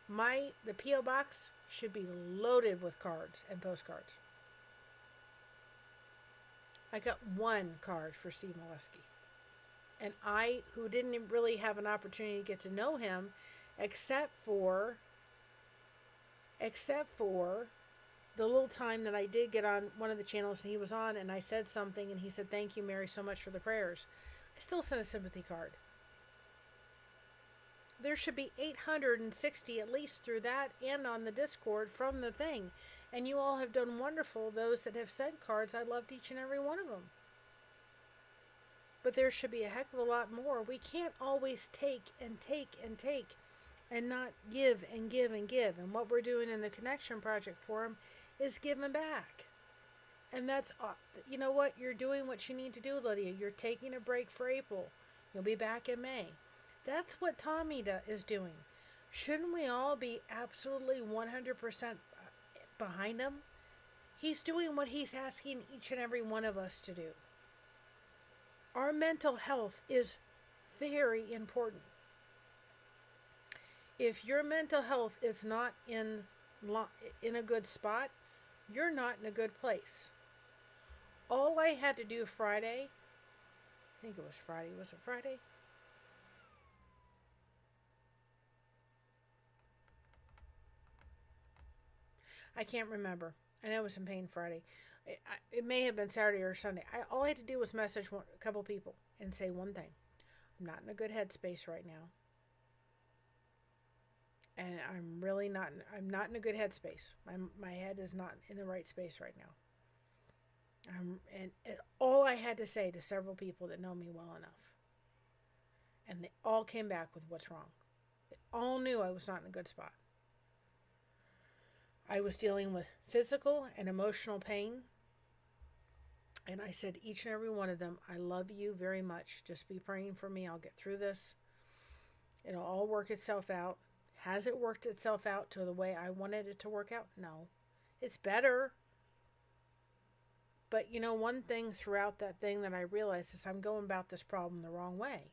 The P.O. box should be loaded with cards and postcards. I got one card for Steve Molesky. And I, who didn't really have an opportunity to get to know him, except for the little time that I did get on one of the channels and he was on and I said something and he said, thank you, Mary, so much for the prayers. I still sent a sympathy card. There should be 860 at least through that and on the Discord from the thing. And you all have done wonderful. Those that have sent cards, I loved each and every one of them. But there should be a heck of a lot more. We can't always take and take and take and not give and give and give. And what we're doing in the Connection Project Forum is giving back. And that's, you know what? You're doing what you need to do, Lydia. You're taking a break for April. You'll be back in May. That's what Tommy is doing. Shouldn't we all be absolutely 100% behind him? He's doing what he's asking each and every one of us to do. Our mental health is very important. If your mental health is not in in a good spot, you're not in a good place. All I had to do Friday, I think it was Friday, was it Friday? I can't remember. I know it was in Pain Friday. It may have been Saturday or Sunday. All I had to do was message a couple people and say one thing. I'm not in a good headspace right now. And I'm not in a good headspace. My head is not in the right space right now. And all I had to say to several people that know me well enough. And they all came back with what's wrong. They all knew I was not in a good spot. I was dealing with physical and emotional pain. And I said each and every one of them, I love you very much. Just be praying for me. I'll get through this. It'll all work itself out. Has it worked itself out to the way I wanted it to work out? No. It's better. But one thing throughout that thing that I realized is I'm going about this problem the wrong way.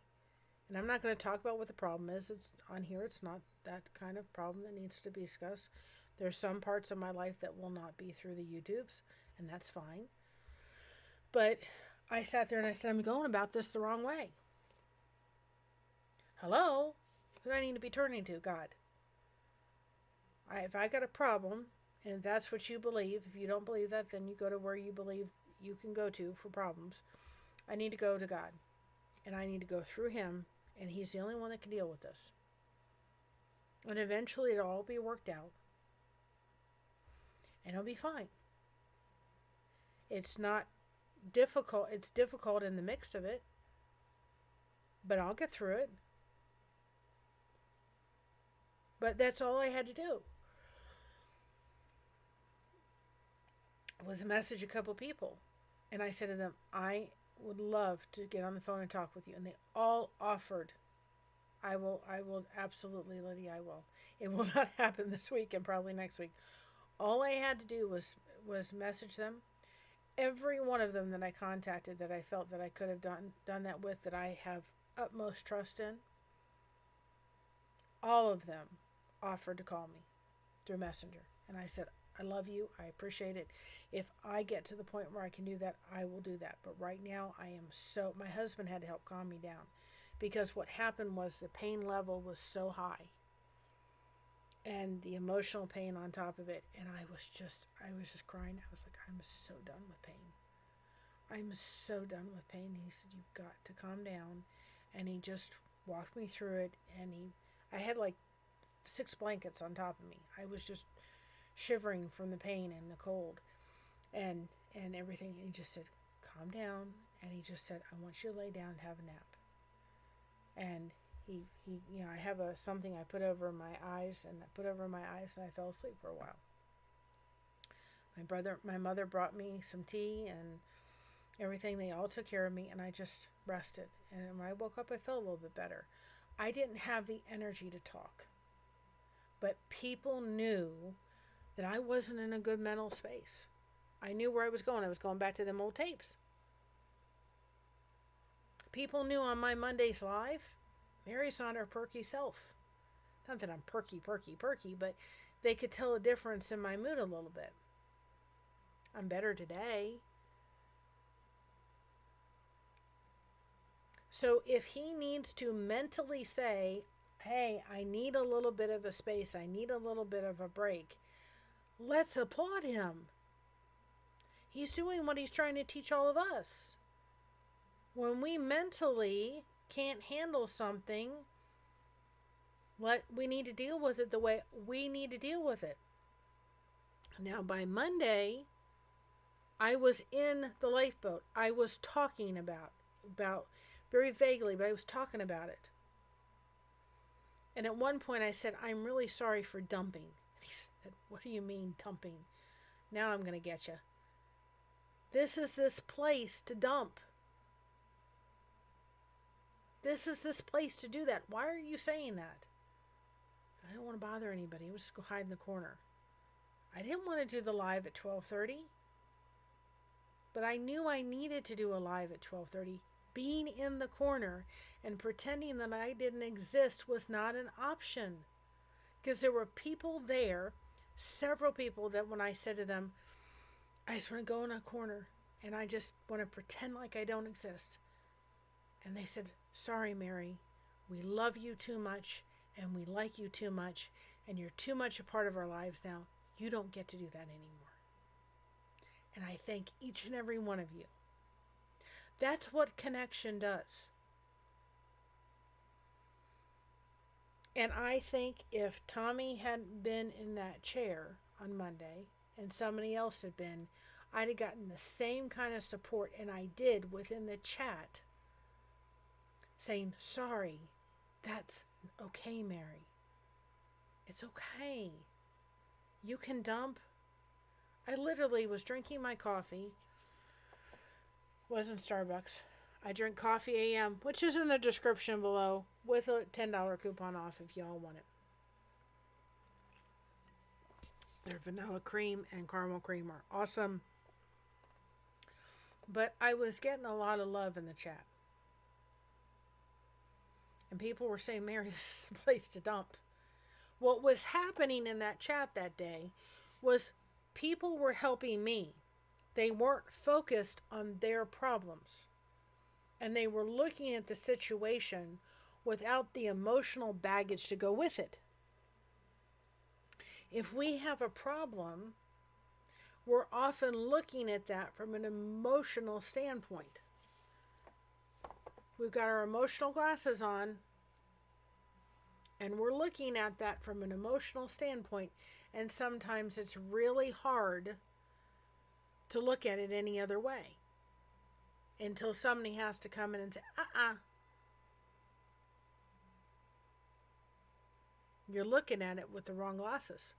And I'm not going to talk about what the problem is. It's on here. It's not that kind of problem that needs to be discussed. There's some parts of my life that will not be through the YouTubes, and that's fine. But I sat there and I said, I'm going about this the wrong way. Hello? Who do I need to be turning to? God. If I got a problem, and that's what you believe, if you don't believe that, then you go to where you believe you can go to for problems. I need to go to God. And I need to go through Him, and He's the only one that can deal with this. And eventually it'll all be worked out. And it'll be fine. It's not difficult. It's difficult in the midst of it. But I'll get through it. But that's all I had to do. Was message a couple people. And I said to them, I would love to get on the phone and talk with you. And they all offered. I will absolutely, Lydia, I will. It will not happen this week and probably next week. All I had to do was message them. Every one of them that I contacted that I felt that I could have done that with, that I have utmost trust in, all of them offered to call me through Messenger. And I said, I love you. I appreciate it. If I get to the point where I can do that, I will do that. But right now, my husband had to help calm me down, because what happened was the pain level was so high and the emotional pain on top of it. And I was just crying. I was like, I'm so done with pain. I'm so done with pain. He said, you've got to calm down. And he just walked me through it. And I had like 6 blankets on top of me. I was just shivering from the pain and the cold and everything. And he just said, calm down. And he just said, I want you to lay down and have a nap. And he I have something I put over my eyes, and I fell asleep for a while. My mother brought me some tea and everything. They all took care of me, and I just rested. And when I woke up, I felt a little bit better. I didn't have the energy to talk, but people knew that I wasn't in a good mental space. I knew where I was going. I was going back to them old tapes. People knew on my Mondays live, Mary's not her perky self. Not that I'm perky, but they could tell a difference in my mood a little bit. I'm better today. So if he needs to mentally say, hey, I need a little bit of a space, I need a little bit of a break, let's applaud him. He's doing what he's trying to teach all of us. When we mentally can't handle something, we need to deal with it the way we need to deal with it. Now, by Monday, I was in the lifeboat. I was talking about very vaguely, but I was talking about it. And at one point I said, I'm really sorry for dumping. He said, what do you mean dumping? Now I'm going to get you. This is this place to dump. This is this place to do that. Why are you saying that? I don't want to bother anybody. We'll just go hide in the corner. I didn't want to do the live at 12:30. But I knew I needed to do a live at 12:30. Being in the corner and pretending that I didn't exist was not an option. Because there were people there several people that when I said to them, I just want to go in a corner and I just want to pretend like I don't exist. And they said, sorry, Mary, we love you too much and we like you too much and you're too much a part of our lives now. You don't get to do that anymore. And I thank each and every one of you. That's what connection does. And I think if Tommy hadn't been in that chair on Monday and somebody else had been, I'd have gotten the same kind of support, and I did within the chat, saying, sorry, that's okay, Mary. It's okay. You can dump. I literally was drinking my coffee. Wasn't Starbucks. I drink Coffee AM, which is in the description below, with a $10 coupon off if y'all want it. Their vanilla cream and caramel cream are awesome. But I was getting a lot of love in the chat. And people were saying, Mary, this is the place to dump. What was happening in that chat that day was people were helping me. They weren't focused on their problems. And they were looking at the situation without the emotional baggage to go with it. If we have a problem, we're often looking at that from an emotional standpoint. We've got our emotional glasses on, and we're looking at that from an emotional standpoint, and sometimes it's really hard to look at it any other way until somebody has to come in and say, you're looking at it with the wrong glasses.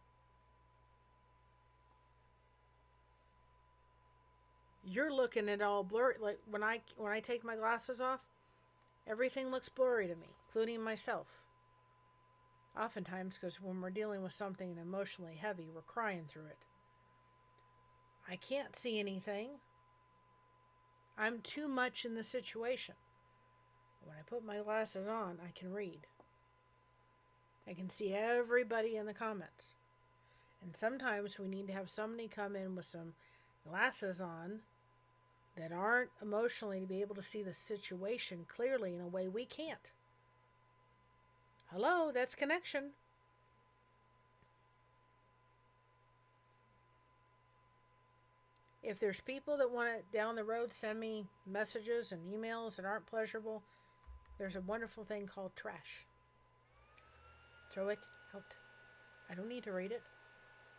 You're looking at all blurry. Like when I take my glasses off, everything looks blurry to me, including myself. Oftentimes, because when we're dealing with something emotionally heavy, we're crying through it. I can't see anything. I'm too much in the situation. When I put my glasses on, I can read. I can see everybody in the comments. And sometimes we need to have somebody come in with some glasses on that aren't emotionally to be able to see the situation clearly in a way we can't. Hello, that's connection. If there's people that want to down the road send me messages and emails that aren't pleasurable, there's a wonderful thing called trash. Throw it out. I don't need to read it.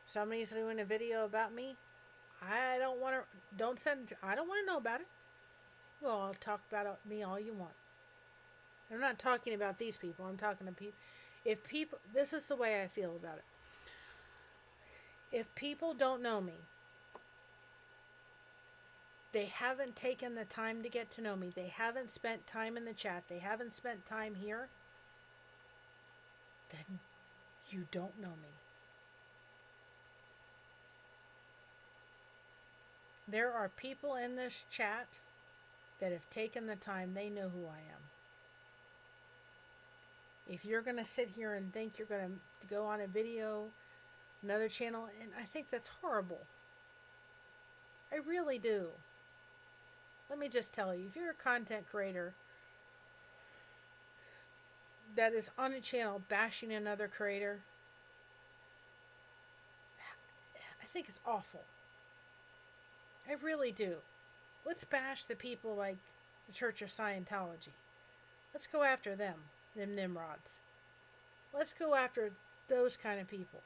Somebody's doing a video about me. I don't want to, I don't want to know about it. You all talk about me all you want. I'm not talking about these people. I'm talking to people. This is the way I feel about it. If people don't know me, they haven't taken the time to get to know me, they haven't spent time in the chat, they haven't spent time here, then you don't know me. There are people in this chat that have taken the time, they know who I am. If you're going to sit here and think you're going to go on a video, another channel, and I think that's horrible. I really do. Let me just tell you, if you're a content creator that is on a channel bashing another creator, I think it's awful. I really do. Let's bash the people like the Church of Scientology. Let's go after them Nimrods. Let's go after those kind of people.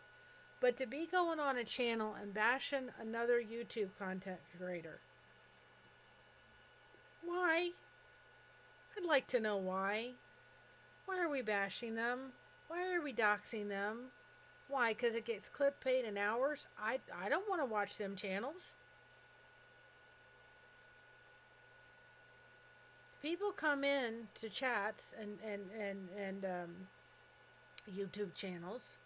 But to be going on a channel and bashing another YouTube content creator, why? I'd like to know why. Why are we bashing them? Why are we doxing them? Why? Because it gets clip paid in hours? I don't want to watch them channels. People come in to chats and YouTube channels.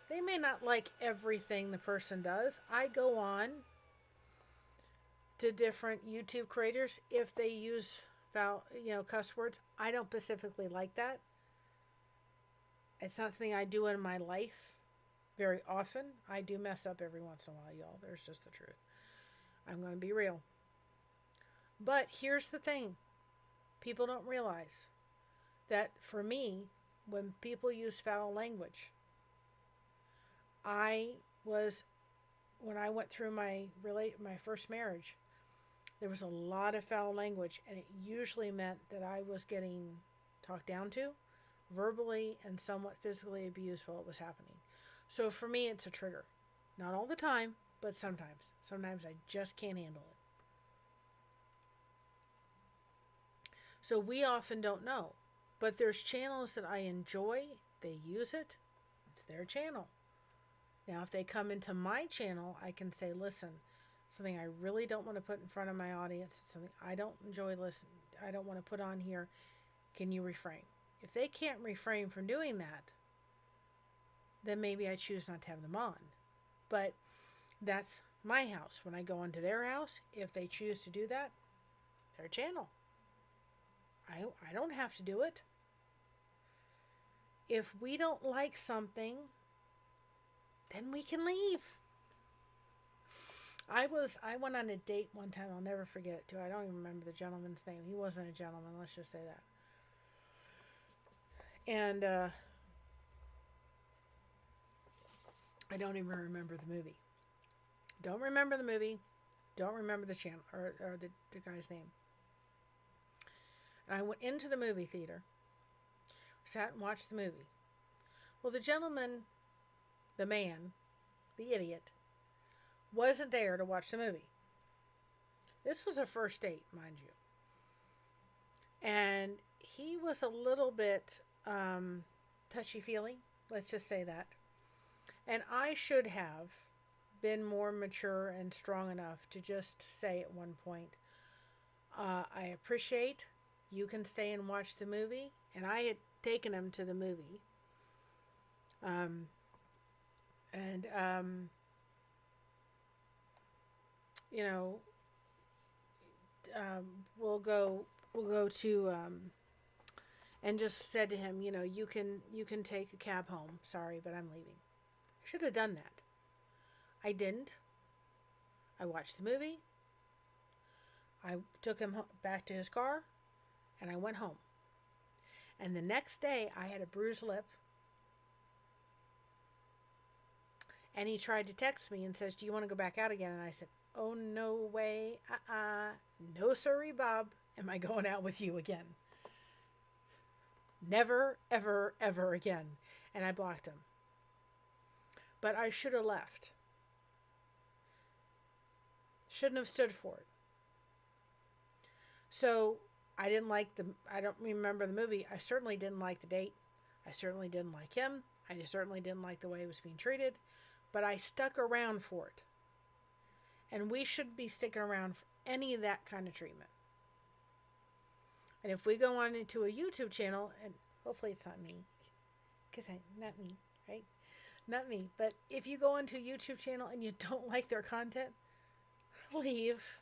They may not like everything the person does. I go on to different YouTube creators if they use cuss words. I don't specifically like that. It's not something I do in my life. Very often, I do mess up every once in a while, y'all. There's just the truth. I'm going to be real. But here's the thing. People don't realize that for me, when people use foul language, when I went through my first marriage, there was a lot of foul language, and it usually meant that I was getting talked down to, verbally and somewhat physically abused while it was happening. So for me, it's a trigger. Not all the time, but sometimes. Sometimes I just can't handle it. So we often don't know. But there's channels that I enjoy. They use it. It's their channel. Now, if they come into my channel, I can say, listen, something I really don't want to put in front of my audience, something I don't enjoy listening, I don't want to put on here. Can you refrain? If they can't refrain from doing that, then maybe I choose not to have them on. But that's my house. When I go into their house, if they choose to do that, their channel. I don't have to do it. If we don't like something, then we can leave. I went on a date one time. I'll never forget it too. I don't even remember the gentleman's name. He wasn't a gentleman. Let's just say that. And I don't even remember the movie. Don't remember the movie. Don't remember the channel or the guy's name. And I went into the movie theater, sat and watched the movie. Well, the gentleman, the man, the idiot, wasn't there to watch the movie. This was a first date, mind you. And he was a little bit touchy-feely, let's just say that. And I should have been more mature and strong enough to just say at one point, I appreciate you can stay and watch the movie. And I had taken him to the movie. You know, we'll go to and just said to him, you know, you can take a cab home. Sorry, but I'm leaving. I should have done that. I didn't. I watched the movie. I took him back to his car, and I went home. And the next day, I had a bruised lip. And he tried to text me and says, do you want to go back out again? And I said, oh, no way. No, sorry, Bob. Am I going out with you again? Never, ever, ever again. And I blocked him. But I should have left. Shouldn't have stood for it. So I don't remember the movie. I certainly didn't like the date. I certainly didn't like him. I certainly didn't like the way he was being treated. But I stuck around for it. And we shouldn't be sticking around for any of that kind of treatment. And if we go on into a YouTube channel, and hopefully it's not me, because not me, right? Not me. But if you go into a YouTube channel and you don't like their content, leave.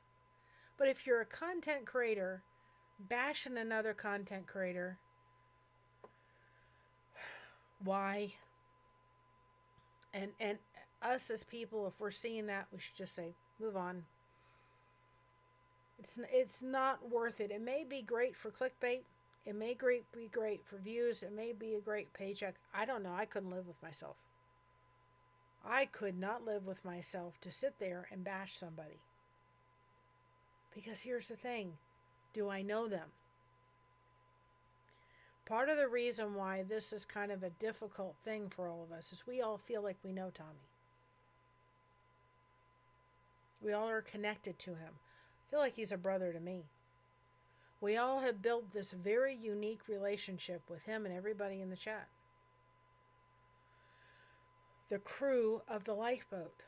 But if you're a content creator, bashing another content creator, why? And us as people, if we're seeing that, we should just say, move on. It's not worth it. It may be great for clickbait. It may be great for views. It may be a great paycheck. I don't know. I couldn't live with myself. I could not live with myself to sit there and bash somebody. Because here's the thing. Do I know them? Part of the reason why this is kind of a difficult thing for all of us is we all feel like we know Tommy. We all are connected to him. I feel like he's a brother to me. We all have built this very unique relationship with him and everybody in the chat. The crew of the lifeboat.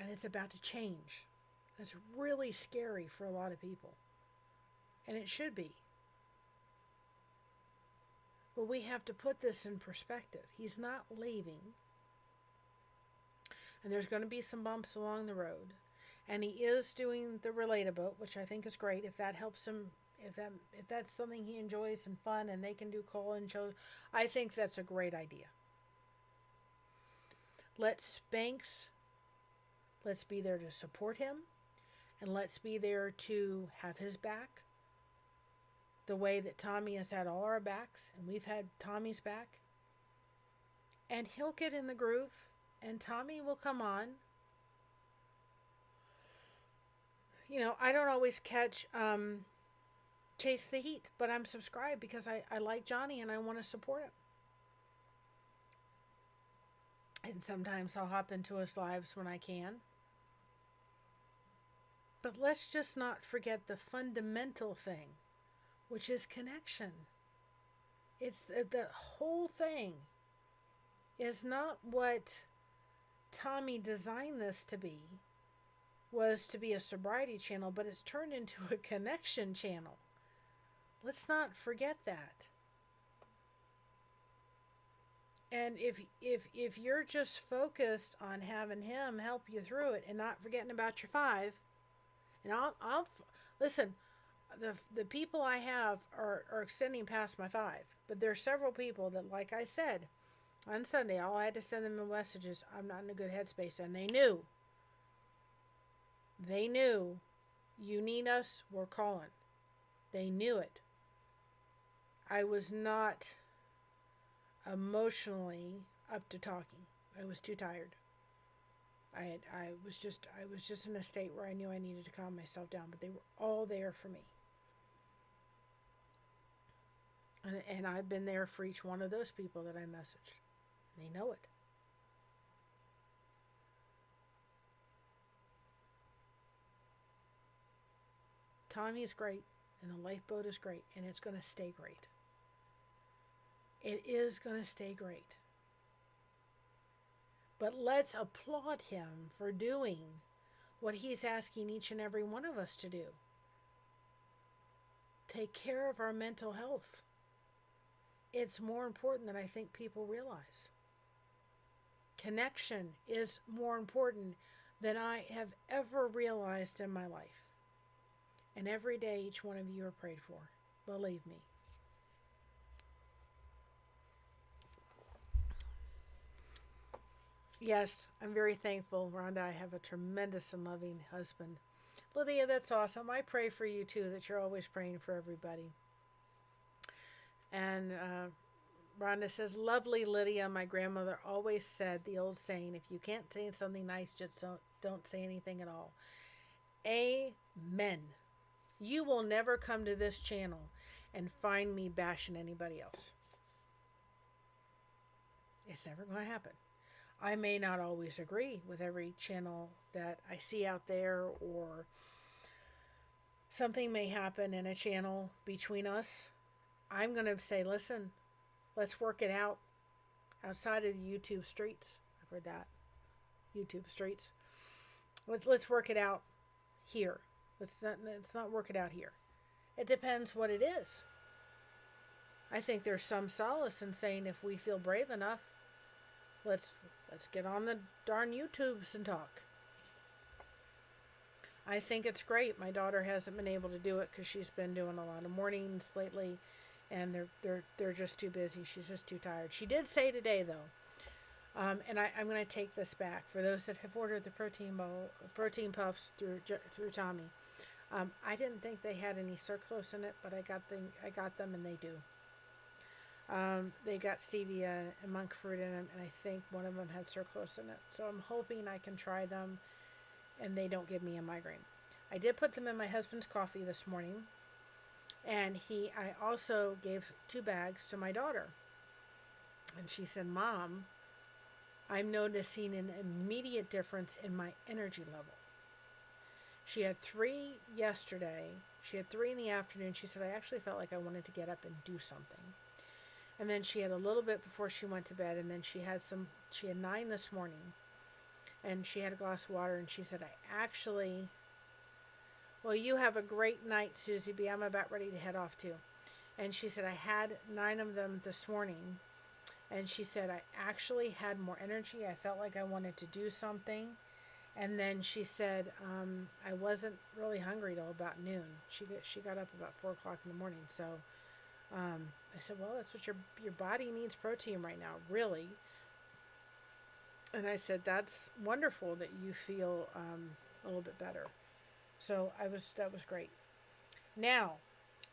And it's about to change. That's really scary for a lot of people. And it should be. But we have to put this in perspective. He's not leaving. And there's going to be some bumps along the road. And he is doing the Relate-A-Boat, which I think is great. If that helps him, if that's something he enjoys and fun, and they can do call-in shows, I think that's a great idea. Let's be there to support him, and let's be there to have his back the way that Tommy has had all our backs, and we've had Tommy's back. And he'll get in the groove, and Tommy will come on. You know, I don't always catch Chase the Heat, but I'm subscribed because I like Johnny and I want to support him. And sometimes I'll hop into his lives when I can. But let's just not forget the fundamental thing, which is connection. It's the whole thing is not what Tommy designed this to be, was to be a sobriety channel, but it's turned into a connection channel. Let's not forget that. And if you're just focused on having him help you through it and not forgetting about your 5, and I'll listen, the people I have are extending past my 5, but there are several people that, like I said, on Sunday, all I had to send them messages, I'm not in a good headspace, and they knew. They knew, you need us, we're calling. They knew it. I was not emotionally up to talking. I was too tired. I was just in a state where I knew I needed to calm myself down, but they were all there for me. And I've been there for each one of those people that I messaged. They know it. Tommy is great, and the lifeboat is great, and it's going to stay great. It is going to stay great. But let's applaud him for doing what he's asking each and every one of us to do. Take care of our mental health. It's more important than I think people realize. Connection is more important than I have ever realized in my life. And every day each one of you are prayed for. Believe me. Yes, I'm very thankful, Rhonda. I have a tremendous and loving husband. Lydia, that's awesome. I pray for you too, that you're always praying for everybody. And Rhonda says, lovely Lydia, my grandmother always said the old saying, if you can't say something nice, just don't say anything at all. Amen. You will never come to this channel and find me bashing anybody else. It's never going to happen. I may not always agree with every channel that I see out there, or something may happen in a channel between us. I'm going to say, listen, let's work it out outside of the YouTube streets. I've heard that. YouTube streets. Let's work it out here. Let's not work it out here. It depends what it is. I think there's some solace in saying, if we feel brave enough, let's get on the darn YouTubes and talk. I think it's great. My daughter hasn't been able to do it because she's been doing a lot of mornings lately, and they're just too busy. She's just too tired. She did say today though, and I'm going to take this back for those that have ordered the protein puffs through Tommy. I didn't think they had any sucralose in it, but I got them, and they do. They got stevia and monk fruit in them, and I think one of them had sucralose in it. So I'm hoping I can try them and they don't give me a migraine. I did put them in my husband's coffee this morning, and I also gave 2 bags to my daughter. And she said, Mom, I'm noticing an immediate difference in my energy level. She had 3 yesterday. She had 3 in the afternoon. She said, I actually felt like I wanted to get up and do something. And then she had a little bit before she went to bed, and then she had 9 this morning, and she had a glass of water, and she said, well, you have a great night, Susie B. I'm about ready to head off too. And she said, I had 9 of them this morning, and she said, I actually had more energy. I felt like I wanted to do something. And then she said, I wasn't really hungry till about noon. She got up about 4 o'clock in the morning. So I said, well, that's what your body needs, protein right now, really. And I said, that's wonderful that you feel a little bit better. So that was great. Now,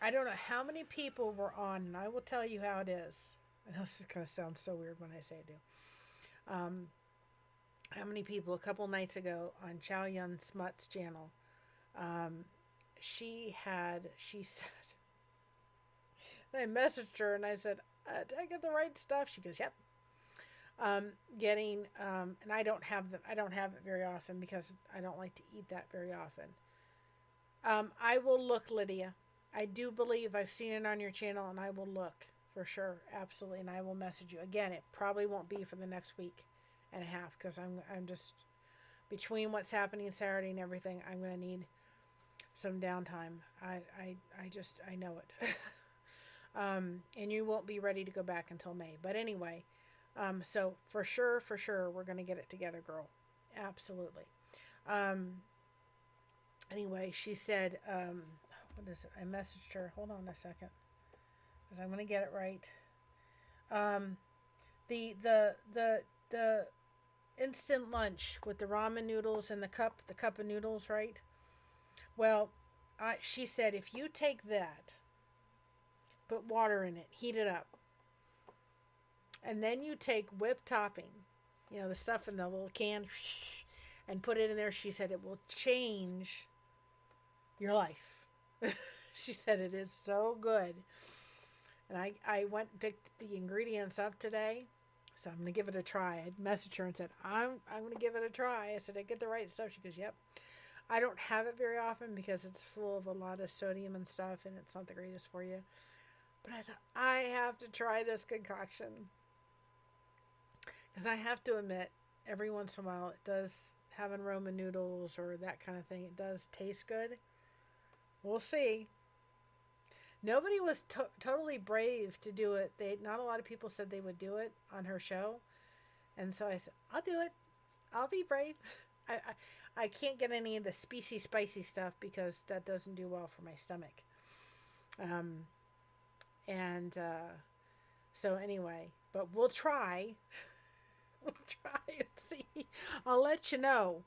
I don't know how many people were on, and I will tell you how it is. I know this is going to sound so weird when I say it do. How many people a couple nights ago on Chow Yun Smut's channel, she said, and I messaged her and I said, did I get the right stuff? She goes, yep. And I don't have it very often because I don't like to eat that very often. I will look, Lydia. I do believe I've seen it on your channel, and I will look for sure, absolutely, and I will message you. Again, it probably won't be for the next week and a half because I'm just between what's happening Saturday and everything. I'm gonna need some downtime. I know it. And you won't be ready to go back until May. But anyway, so for sure, we're gonna get it together, girl. Absolutely. Anyway, she said, what is it? I messaged her. Hold on a second, because I'm gonna get it right. The instant lunch with the ramen noodles and the cup of noodles, right? Well, she said if you take that, put water in it, heat it up, and then you take whipped topping, the stuff in the little can, and put it in there. She said it will change your life. She said it is so good. And I went and picked the ingredients up today, so I'm going to give it a try. I messaged her and said, I'm going to give it a try. I said, I get the right stuff. She goes, yep. I don't have it very often because it's full of a lot of sodium and stuff, and it's not the greatest for you. But I thought, I have to try this concoction. Because I have to admit, every once in a while, it does, having Roman noodles or that kind of thing, it does taste good. We'll see. Nobody was totally brave to do it. Not a lot of people said they would do it on her show. And so I said, I'll do it. I'll be brave. I can't get any of the spicy stuff because that doesn't do well for my stomach. So anyway, but we'll try. We'll try and see. I'll let you know.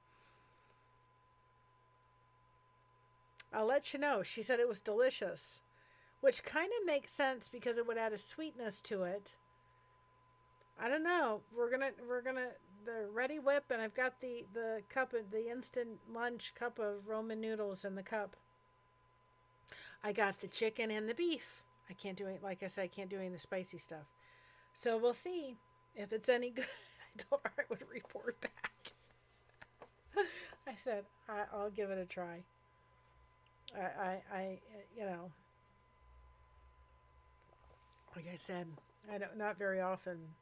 She said it was delicious, which kind of makes sense because it would add a sweetness to it. I don't know. We're gonna the Ready Whip, and I've got the cup of the instant lunch cup of Roman noodles in the cup. I got the chicken and the beef. I can't do it. Like I said, I can't do any of the spicy stuff. So we'll see if it's any good. I told her I would report back. I said I'll give it a try. I like I said, not very often.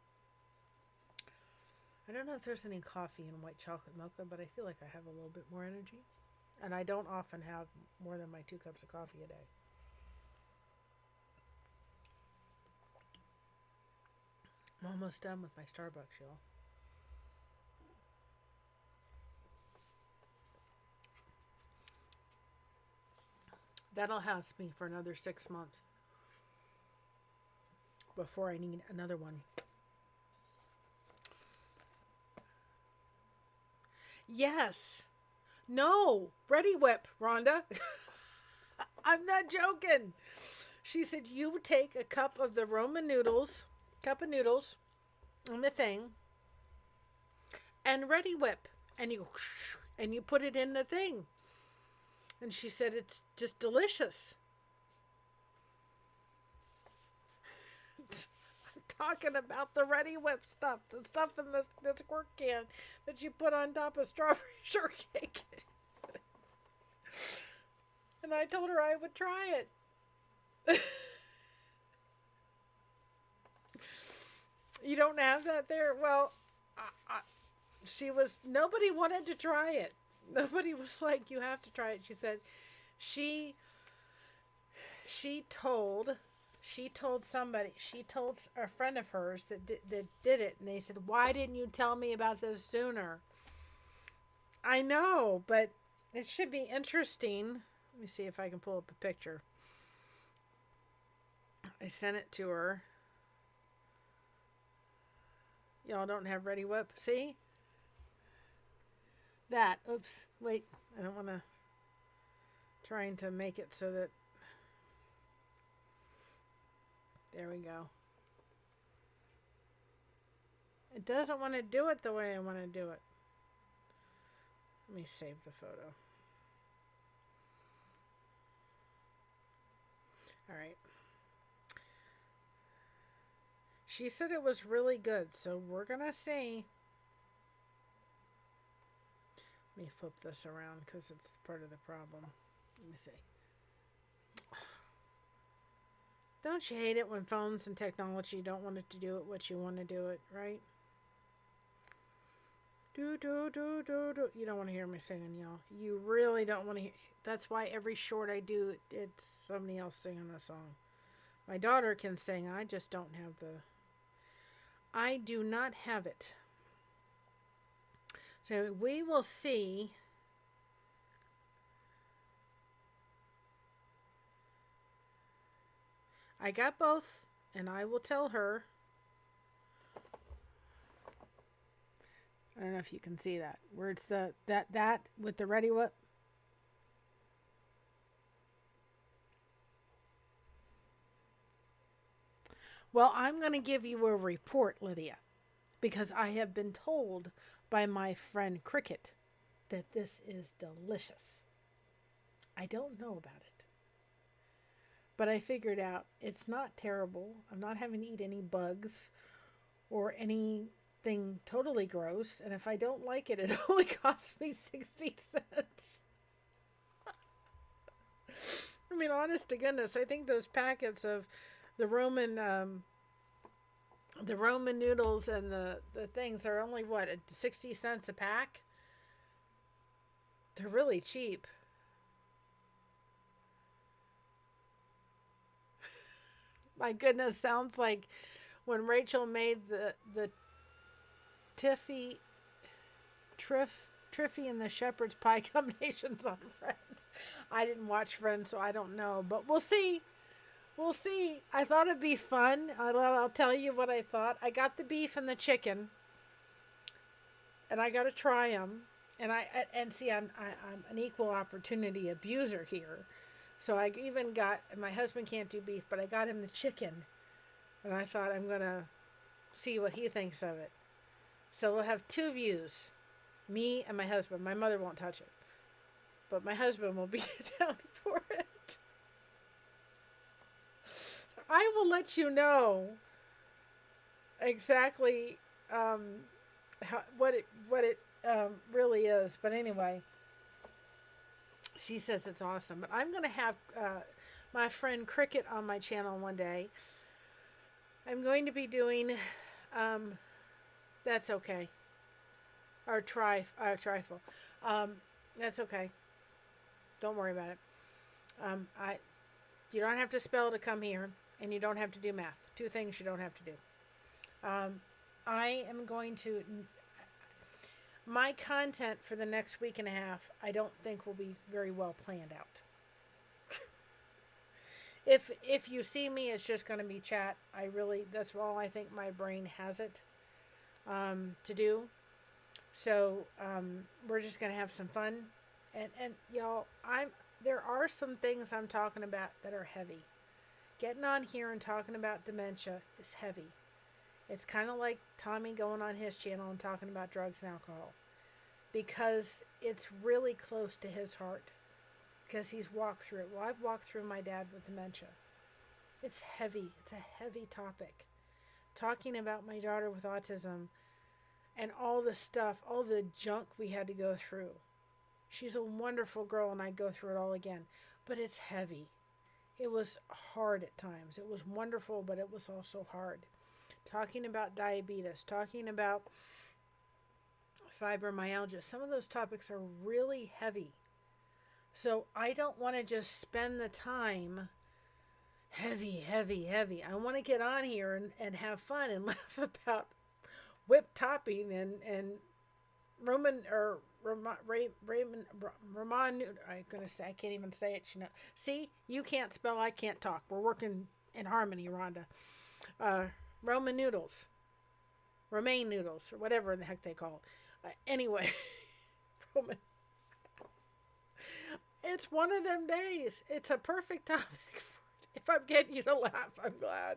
I don't know if there's any coffee in white chocolate mocha, but I feel like I have a little bit more energy. And I don't often have more than my 2 cups of coffee a day. I'm almost done with my Starbucks, y'all. That'll last me for another 6 months before I need another one. Yes. No. Ready Whip, Rhonda. I'm not joking. She said, you take a cup of the Roman noodles, on the thing, and Ready Whip, and you put it in the thing. And she said, it's just delicious. I'm talking about the Ready Whip stuff. The stuff in this squirt can that you put on top of strawberry shortcake. And I told her I would try it. You don't have that there? Well, nobody wanted to try it. Nobody was like, you have to try it. She said she told a friend of hers that did it, and they said, why didn't you tell me about this sooner? I know, but it should be interesting. Let me see if I can pull up a picture. I sent it to her. Y'all don't have Ready Whip. See? that. Oops. Wait. I don't want to. Trying to make it so that. There we go. It doesn't want to do it the way I want to do it. Let me save the photo. All right. She said it was really good, so we're going to see. Let me flip this around because it's part of the problem. Let me see. Don't you hate it when phones and technology don't want it to do it what you want to do it, right? Do, do, do, do, do. You don't want to hear me singing, y'all. You really don't want to hear. That's why every short I do, it's somebody else singing a song. My daughter can sing. I just don't have the... I do not have it. So we will see. I got both, and I will tell her. I don't know if you can see that. Where it's the that with the ready whip. Well, I'm going to give you a report, Lydia, because I have been told by my friend Cricket that this is delicious. I don't know about it, but I figured out it's not terrible. I'm not having to eat any bugs or anything totally gross, and if I don't like it, it only costs me 60 cents. I mean, honest to goodness, I think those packets of the Roman noodles and the things are only, what, 60 cents a pack? They're really cheap. My goodness, sounds like when Rachel made the Triffy and the Shepherd's Pie combinations on Friends. I didn't watch Friends, so I don't know, but we'll see. We'll see. I thought it'd be fun. I'll tell you what I thought. I got the beef and the chicken, and I got to try them. And see, I'm an equal opportunity abuser here, so I even got. My husband can't do beef, but I got him the chicken, and I thought I'm gonna see what he thinks of it. So we'll have two views, me and my husband. My mother won't touch it, but my husband will be down for it. I will let you know exactly what it really is. But anyway, she says it's awesome. But I'm going to have my friend Cricket on my channel one day. I'm going to be doing That's Okay. Or Trifle. That's okay. Don't worry about it. You don't have to spell to come here. And you don't have to do math. Two things you don't have to do. I am going to... My content for the next week and a half, I don't think will be very well planned out. If you see me, it's just going to be chat. That's all I think my brain has it to do. So we're just going to have some fun. And y'all, there are some things I'm talking about that are heavy. Getting on here and talking about dementia is heavy. It's kind of like Tommy going on his channel and talking about drugs and alcohol. Because it's really close to his heart. Because he's walked through it. Well, I've walked through my dad with dementia. It's heavy. It's a heavy topic. Talking about my daughter with autism and all the stuff, all the junk we had to go through. She's a wonderful girl and I'd go through it all again. But it's heavy. It was hard at times. It was wonderful, but it was also hard. Talking about diabetes, talking about fibromyalgia. Some of those topics are really heavy. So I don't want to just spend the time heavy. I want to get on here and have fun and laugh about whipped topping and Roman or Raymond, I'm going to say, I can't even say it. See, you can't spell, I can't talk. We're working in harmony, Rhonda. Roman noodles, romaine noodles, or whatever the heck they call it. Anyway, Roman. It's one of them days. It's a perfect topic. If I'm getting you to laugh, I'm glad.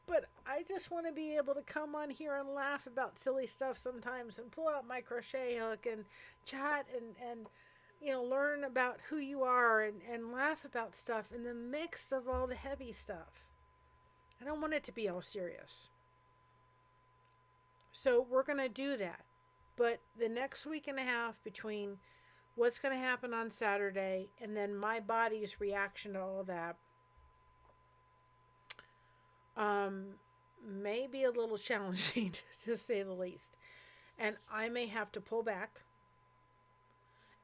But I just want to be able to come on here and laugh about silly stuff sometimes and pull out my crochet hook and chat and learn about who you are and laugh about stuff in the mix of all the heavy stuff. I don't want it to be all serious. So we're going to do that. But the next week and a half between what's going to happen on Saturday and then my body's reaction to all that may be a little challenging to say the least. And I may have to pull back.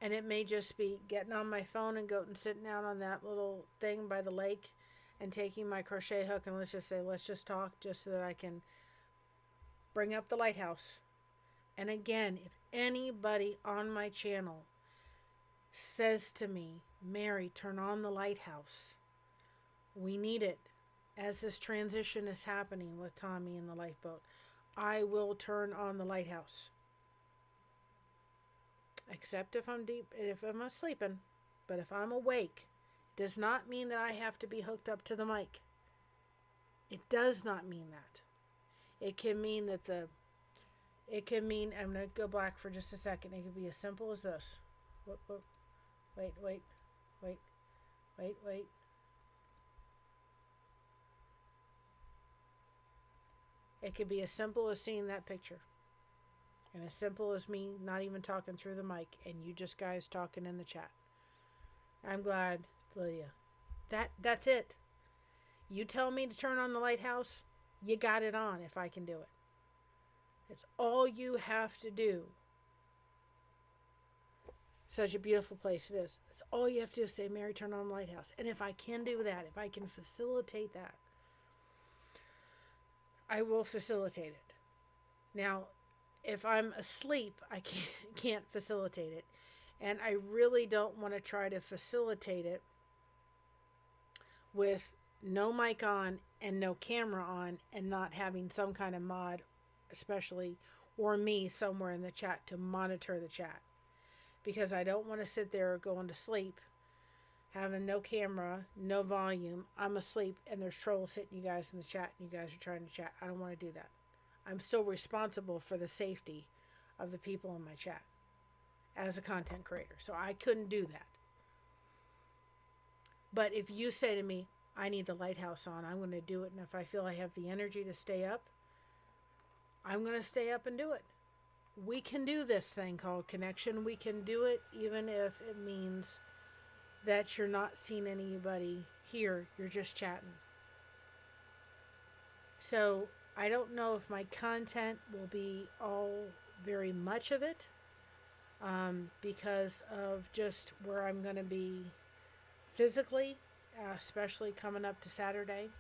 And it may just be getting on my phone and going and sitting out on that little thing by the lake and taking my crochet hook and let's just talk just so that I can bring up the lighthouse. And again, if anybody on my channel says to me, Mary, turn on the lighthouse. We need it. As this transition is happening with Tommy in the lifeboat, I will turn on the lighthouse. Except if I'm sleeping. But if I'm awake, it does not mean that I have to be hooked up to the mic. It does not mean that. It can mean I'm going to go black for just a second. It could be as simple as this. Wait. It could be as simple as seeing that picture. And as simple as me not even talking through the mic and you just guys talking in the chat. I'm glad, Lydia. That's it. You tell me to turn on the lighthouse, you got it on if I can do it. It's all you have to do. Such a beautiful place it is. It's all you have to do is say, Mary, turn on the lighthouse. And if I can do that, if I can facilitate that, I will facilitate it. Now, if I'm asleep, I can't facilitate it. And I really don't want to try to facilitate it with no mic on and no camera on and not having some kind of mod, especially, or me somewhere in the chat to monitor the chat. Because I don't want to sit there going to sleep, having no camera, no volume. I'm asleep and there's trolls hitting you guys in the chat and you guys are trying to chat. I don't want to do that. I'm still responsible for the safety of the people in my chat as a content creator. So I couldn't do that. But if you say to me, I need the lighthouse on, I'm going to do it. And if I feel I have the energy to stay up, I'm going to stay up and do it. We can do this thing called connection. We can do it even if it means that you're not seeing anybody here. You're just chatting. So I don't know if my content will be all very much of it because of just where I'm going to be physically, especially coming up to Saturday.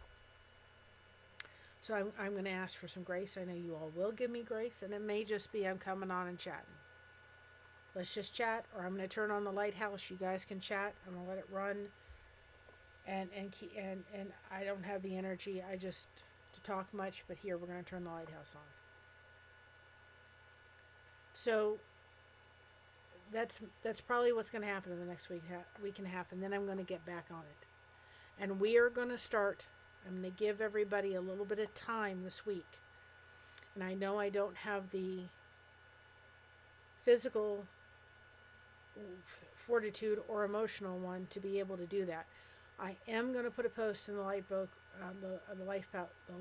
So I'm going to ask for some grace. I know you all will give me grace, and it may just be I'm coming on and chatting. Let's just chat, or I'm going to turn on the lighthouse. You guys can chat. I'm going to let it run, and I don't have the energy. I just to talk much, but here we're going to turn the lighthouse on. So that's probably what's going to happen in the next week and a half, and then I'm going to get back on it, and we are going to start. I'm going to give everybody a little bit of time this week. And I know I don't have the physical fortitude or emotional one to be able to do that. I am going to put a post in the lifeboat, the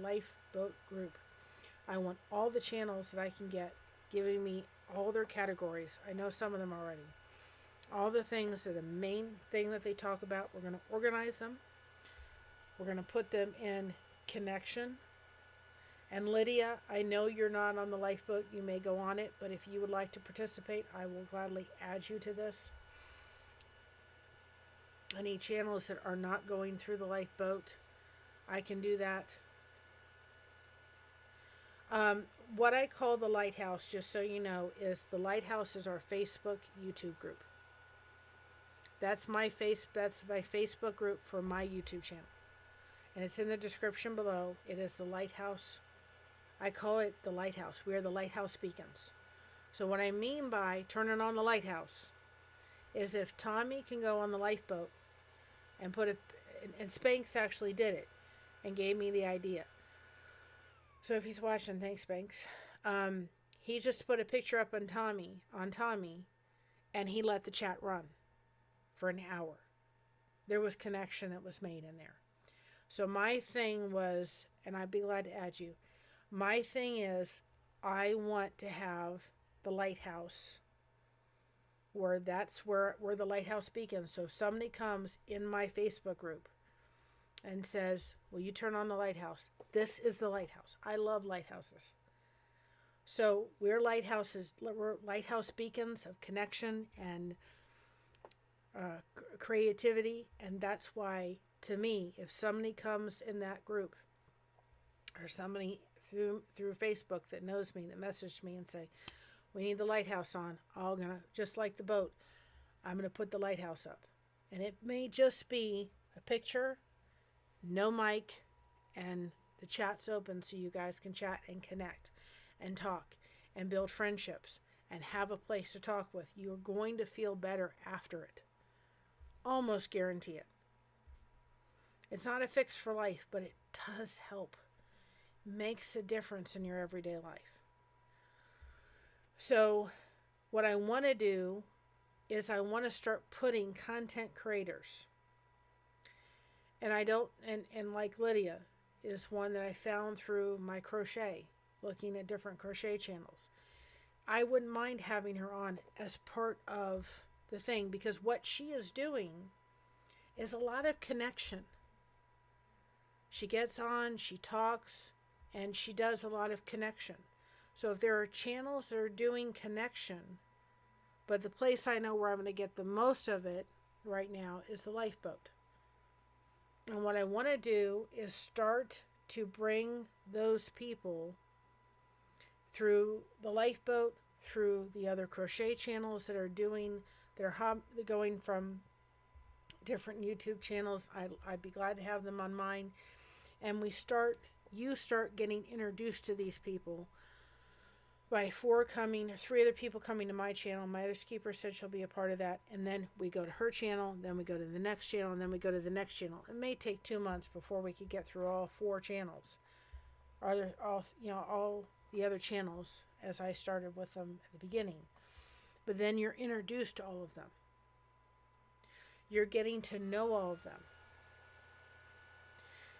lifeboat group. I want all the channels that I can get giving me all their categories. I know some of them already. All the things that are the main thing that they talk about. We're going to organize them. We're going to put them in connection. And Lydia, I know you're not on the lifeboat. You may go on it, but if you would like to participate, I will gladly add you to this. Any channels that are not going through the lifeboat, I can do that. What I call the lighthouse, just so you know, is the lighthouse is our Facebook, YouTube group. That's my Facebook group for my YouTube channel. And it's in the description below. It is the lighthouse. I call it the lighthouse. We are the lighthouse beacons. So what I mean by turning on the lighthouse is if Tommy can go on the lifeboat and put it, and Spanx actually did it and gave me the idea. So if he's watching, thanks Spanx. He just put a picture up on Tommy, and he let the chat run for an hour. There was connection that was made in there. So my thing was, and I'd be glad to add you, my thing is I want to have the lighthouse where that's where the lighthouse beacons. So if somebody comes in my Facebook group and says, will you turn on the lighthouse? This is the lighthouse. I love lighthouses. So we're lighthouses. We're lighthouse beacons of connection and creativity. And that's why, to me, if somebody comes in that group or somebody through Facebook that knows me, that messaged me and say, we need the lighthouse on, I'm going to, just like the boat, I'm going to put the lighthouse up. And it may just be a picture, no mic, and the chat's open so you guys can chat and connect and talk and build friendships and have a place to talk with. You're going to feel better after it. Almost guarantee it. It's not a fix for life, but it does help. Makes a difference in your everyday life. So what I want to do is I want to start putting content creators. And I don't, and like Lydia is one that I found through my crochet, looking at different crochet channels. I wouldn't mind having her on as part of the thing, because what she is doing is a lot of connection. She gets on, she talks, and she does a lot of connection. So if there are channels that are doing connection, but the place I know where I'm going to get the most of it right now is the lifeboat. And what I want to do is start to bring those people through the lifeboat, through the other crochet channels that are doing, they're going from different YouTube channels. I'd be glad to have them on mine. And you start getting introduced to these people by 3 other people coming to my channel. My other keeper said she'll be a part of that. And then we go to her channel, then we go to the next channel, and then we go to the next channel. It may take 2 months before we could get through all 4 channels. All the other channels as I started with them at the beginning. But then you're introduced to all of them. You're getting to know all of them.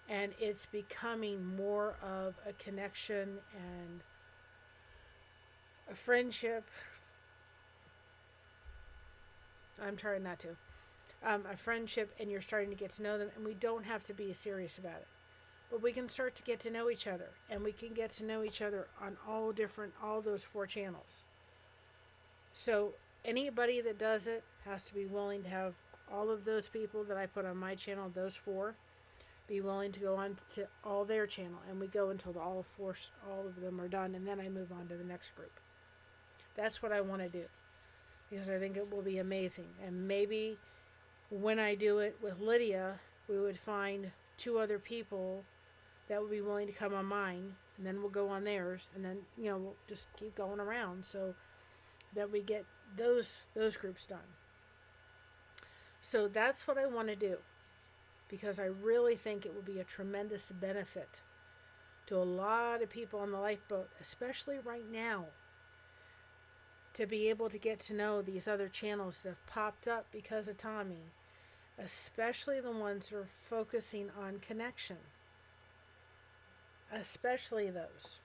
And it's becoming more of a connection and a friendship. I'm trying not to. A friendship, and you're starting to get to know them, and we don't have to be serious about it. But we can start to get to know each other, and we can get to know each other on all those 4 channels. So anybody that does it has to be willing to have all of those people that I put on my channel, those 4, be willing to go on to all their channel, and we go until all of them are done, and then I move on to the next group. That's what I want to do, because I think it will be amazing. And maybe when I do it with Lydia, we would find 2 other people that would be willing to come on mine, and then we'll go on theirs, and then we'll just keep going around so that we get those groups done. So that's what I want to do, because I really think it will be a tremendous benefit to a lot of people on the lifeboat, especially right now, to be able to get to know these other channels that have popped up because of Tommy, especially the ones that are focusing on connection. Especially those.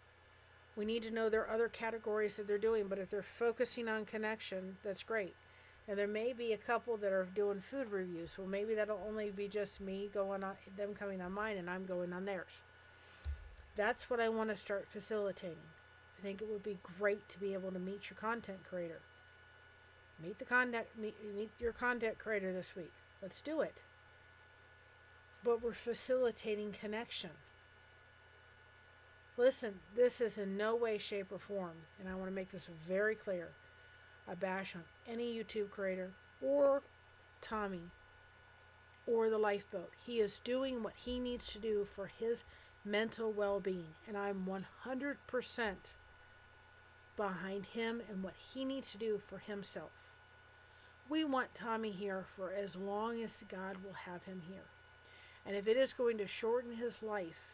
We need to know there are other categories that they're doing, but if they're focusing on connection, that's great. And there may be a couple that are doing food reviews. Well, maybe that'll only be just me going on, them coming on mine, and I'm going on theirs. That's what I want to start facilitating. I think it would be great to be able to meet your content creator. Meet your content creator this week. Let's do it. But we're facilitating connection. Listen, this is in no way, shape, or form, and I want to make this very clear, a bash on any YouTube creator or Tommy or the lifeboat. He is doing what he needs to do for his mental well-being, and I'm 100% behind him and what he needs to do for himself. We want Tommy here for as long as God will have him here. And if it is going to shorten his life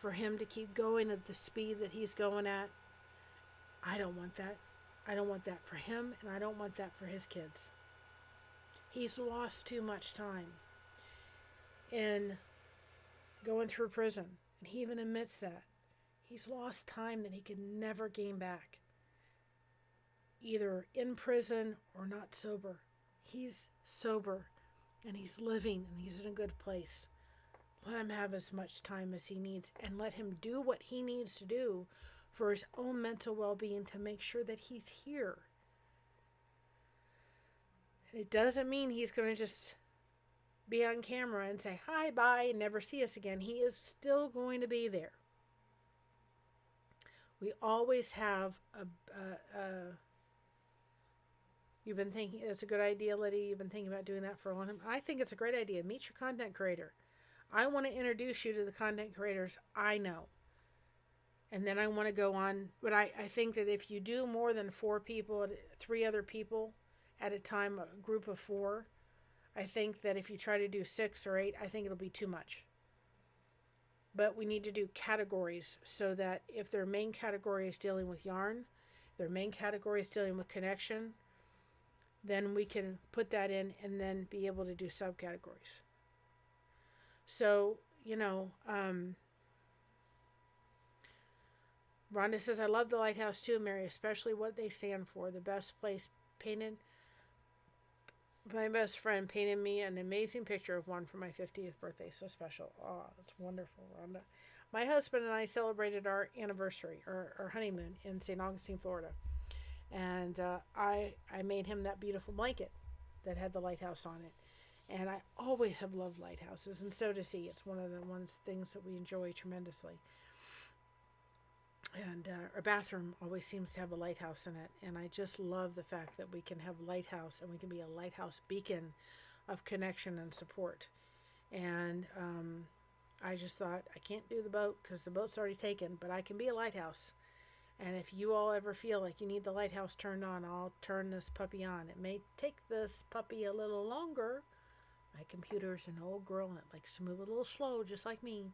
for him to keep going at the speed that he's going at, I don't want that. I don't want that for him, and I don't want that for his kids. He's lost too much time in going through prison, and he even admits that. He's lost time that he can never gain back, either in prison or not sober. He's sober, and he's living, and he's in a good place. Let him have as much time as he needs, and let him do what he needs to do for his own mental well-being to make sure that he's here. It doesn't mean he's going to just be on camera and say hi, bye, and never see us again. He is still going to be there. We always have you've been thinking it's a good idea, Liddy. You've been thinking about doing that for a long time. I think it's a great idea. Meet your content creator. I want to introduce you to the content creators I know. And then I want to go on. But I think that if you do more than 4 people, 3 other people at a time, a group of 4, I think that if you try to do 6 or 8, I think it'll be too much. But we need to do categories so that if their main category is dealing with yarn, their main category is dealing with connection, then we can put that in and then be able to do subcategories. So, Rhonda says, I love the lighthouse too, Mary, especially what they stand for. The best place painted. My best friend painted me an amazing picture of one for my 50th birthday. So special. Oh, that's wonderful, Rhonda. My husband and I celebrated our anniversary, our honeymoon, in St. Augustine, Florida. And I made him that beautiful blanket that had the lighthouse on it. And I always have loved lighthouses, and so does he. It's one of the things that we enjoy tremendously. And our bathroom always seems to have a lighthouse in it. And I just love the fact that we can have a lighthouse and we can be a lighthouse beacon of connection and support. And I just thought, I can't do the boat because the boat's already taken, but I can be a lighthouse. And if you all ever feel like you need the lighthouse turned on, I'll turn this puppy on. It may take this puppy a little longer. My computer's an old girl and it likes to move a little slow, just like me.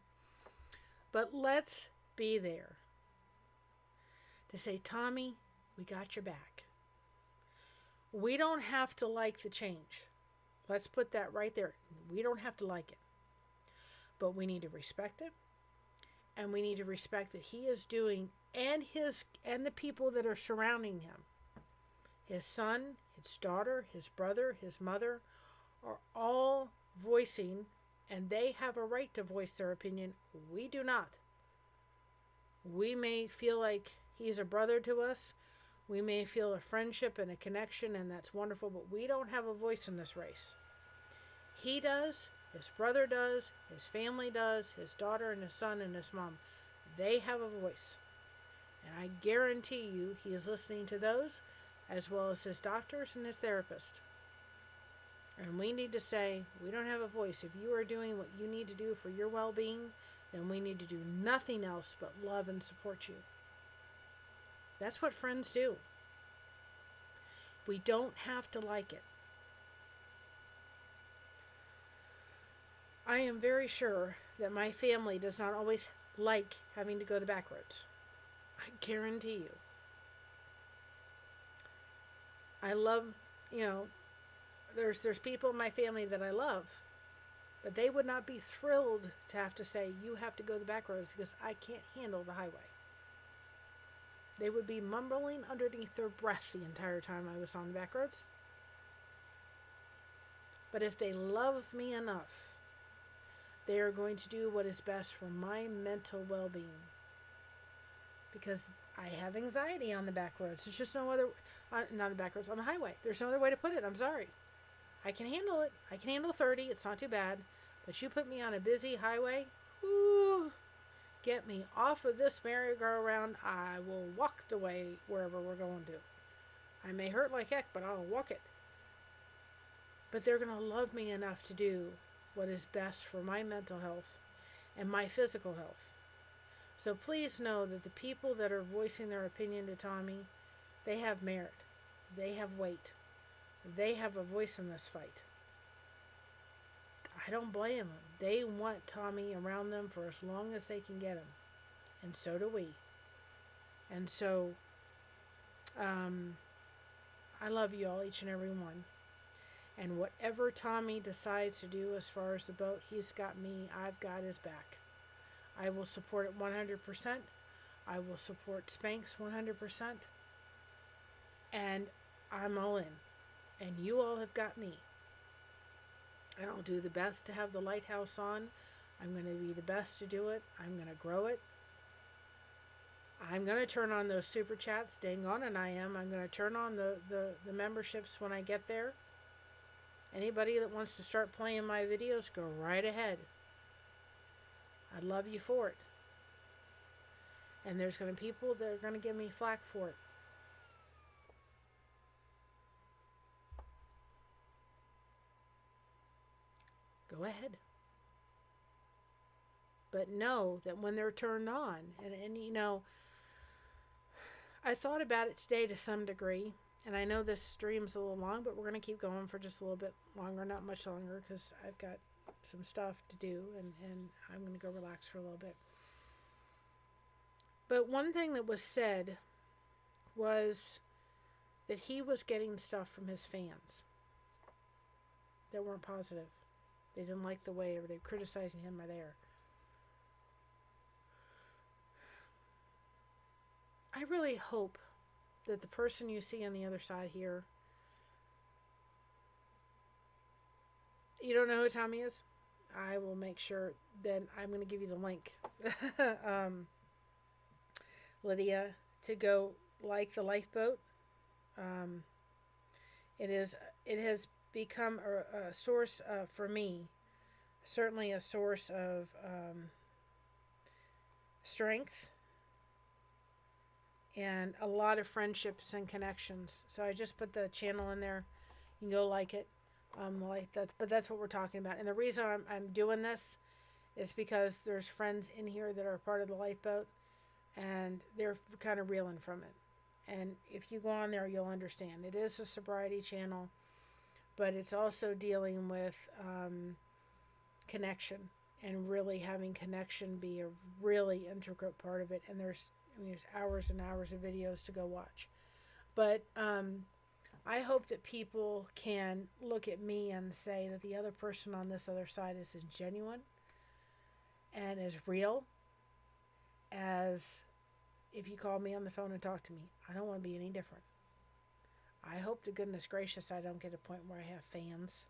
But let's be there to say, Tommy, we got your back. We don't have to like the change. Let's put that right there. We don't have to like it. But we need to respect it. And we need to respect that he is doing, and the people that are surrounding him. His son, his daughter, his brother, his mother are all voicing, and they have a right to voice their opinion. We do not. We may feel like he's a brother to us. We may feel a friendship and a connection, and that's wonderful, but we don't have a voice in this race. He does, his brother does, his family does, his daughter and his son and his mom. They have a voice. And I guarantee you he is listening to those, as well as his doctors and his therapist. And we need to say, we don't have a voice. If you are doing what you need to do for your well-being, then we need to do nothing else but love and support you. That's what friends do. We don't have to like it. I am very sure that my family does not always like having to go the back roads. I guarantee you. I love, there's people in my family that I love, but they would not be thrilled to have to say, you have to go the back roads because I can't handle the highway. They would be mumbling underneath their breath the entire time I was on the back roads. But if they love me enough, they are going to do what is best for my mental well-being. Because I have anxiety on the back roads. There's just no other, not the back roads, on the highway. There's no other way to put it. I'm sorry. I can handle it. I can handle 30. It's not too bad. But you put me on a busy highway, ooh, get me off of this merry-go-round. I will walk the way wherever we're going to. I may hurt like heck, but I'll walk it. But they're going to love me enough to do what is best for my mental health and my physical health. So please know that the people that are voicing their opinion to Tommy, they have merit. They have weight. They have a voice in this fight. I don't blame them. They want Tommy around them for as long as they can get him. And so do we. And so, I love you all, each and every one. And whatever Tommy decides to do as far as the boat, he's got me. I've got his back. I will support it 100%. I will support Spanx 100%. And I'm all in. And you all have got me. I'll do the best to have the lighthouse on. I'm going to be the best to do it. I'm going to grow it. I'm going to turn on those super chats. Dang on and I am. I'm going to turn on the memberships when I get there. Anybody that wants to start playing my videos, go right ahead. I'd love you for it. And there's going to be people that are going to give me flack for it. Go ahead. But know that when they're turned on, and you know, I thought about it today to some degree, and I know this stream's a little long, but we're going to keep going for just a little bit longer, not much longer, because I've got some stuff to do, and I'm going to go relax for a little bit. But one thing that was said was that he was getting stuff from his fans that weren't positive. They didn't like the way, or they were criticizing him or there. I really hope that the person you see on the other side here, you don't know who Tommy is? I will make sure that I'm going to give you the link, Lydia, to go like the lifeboat. It has become a source for me, certainly a source of strength and a lot of friendships and connections. So I just put the channel in there. You can go like it. But that's what we're talking about. And the reason I'm doing this is because there's friends in here that are part of the lifeboat, and they're kind of reeling from it. And if you go on there, you'll understand. It is a sobriety channel, but it's also dealing with connection, and really having connection be a really integral part of it. And there's hours and hours of videos to go watch. But I hope that people can look at me and say that the other person on this other side is as genuine and as real as if you call me on the phone and talk to me. I don't want to be any different. I hope to goodness gracious I don't get to a point where I have fans.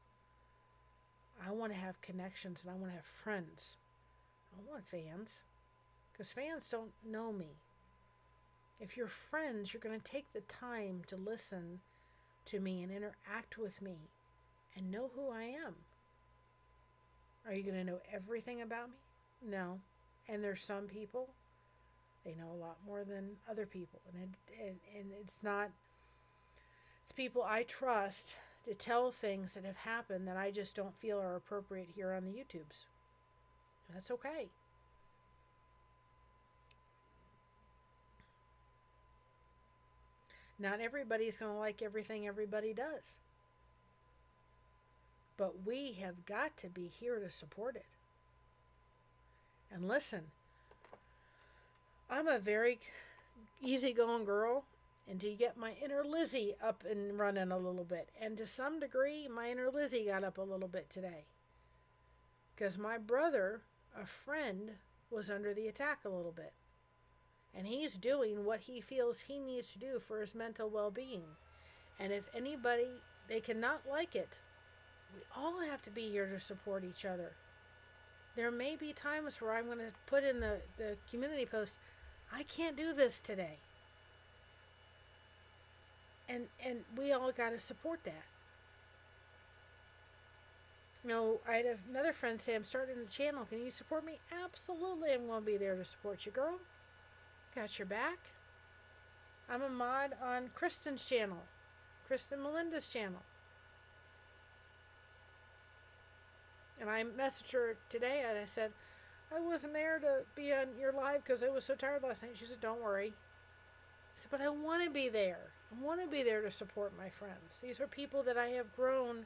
I want to have connections, and I want to have friends. I don't want fans, because fans don't know me. If you're friends, you're going to take the time to listen to me and interact with me and know who I am. Are you going to know everything about me? No. And there's some people, they know a lot more than other people. And it's not, it's people I trust to tell things that have happened that I just don't feel are appropriate here on the YouTubes. That's okay. Not everybody's going to like everything everybody does. But we have got to be here to support it. And listen, I'm a very easygoing girl until you get my inner Lizzie up and running a little bit. And to some degree, my inner Lizzie got up a little bit today. Because my brother, a friend, was under the attack a little bit. And he's doing what he feels he needs to do for his mental well-being. And if anybody, they cannot like it, we all have to be here to support each other. There may be times where I'm going to put in the community post, I can't do this today. And we all got to support that. You know, I had another friend say, I'm starting a channel. Can you support me? Absolutely, I'm going to be there to support you, girl. Got your back. I'm a mod on Kristen's channel, Kristen Melinda's channel. And I messaged her today and I said, I wasn't there to be on your live because I was so tired last night. She said, don't worry. I said, but I want to be there. I want to be there to support my friends. These are people that I have grown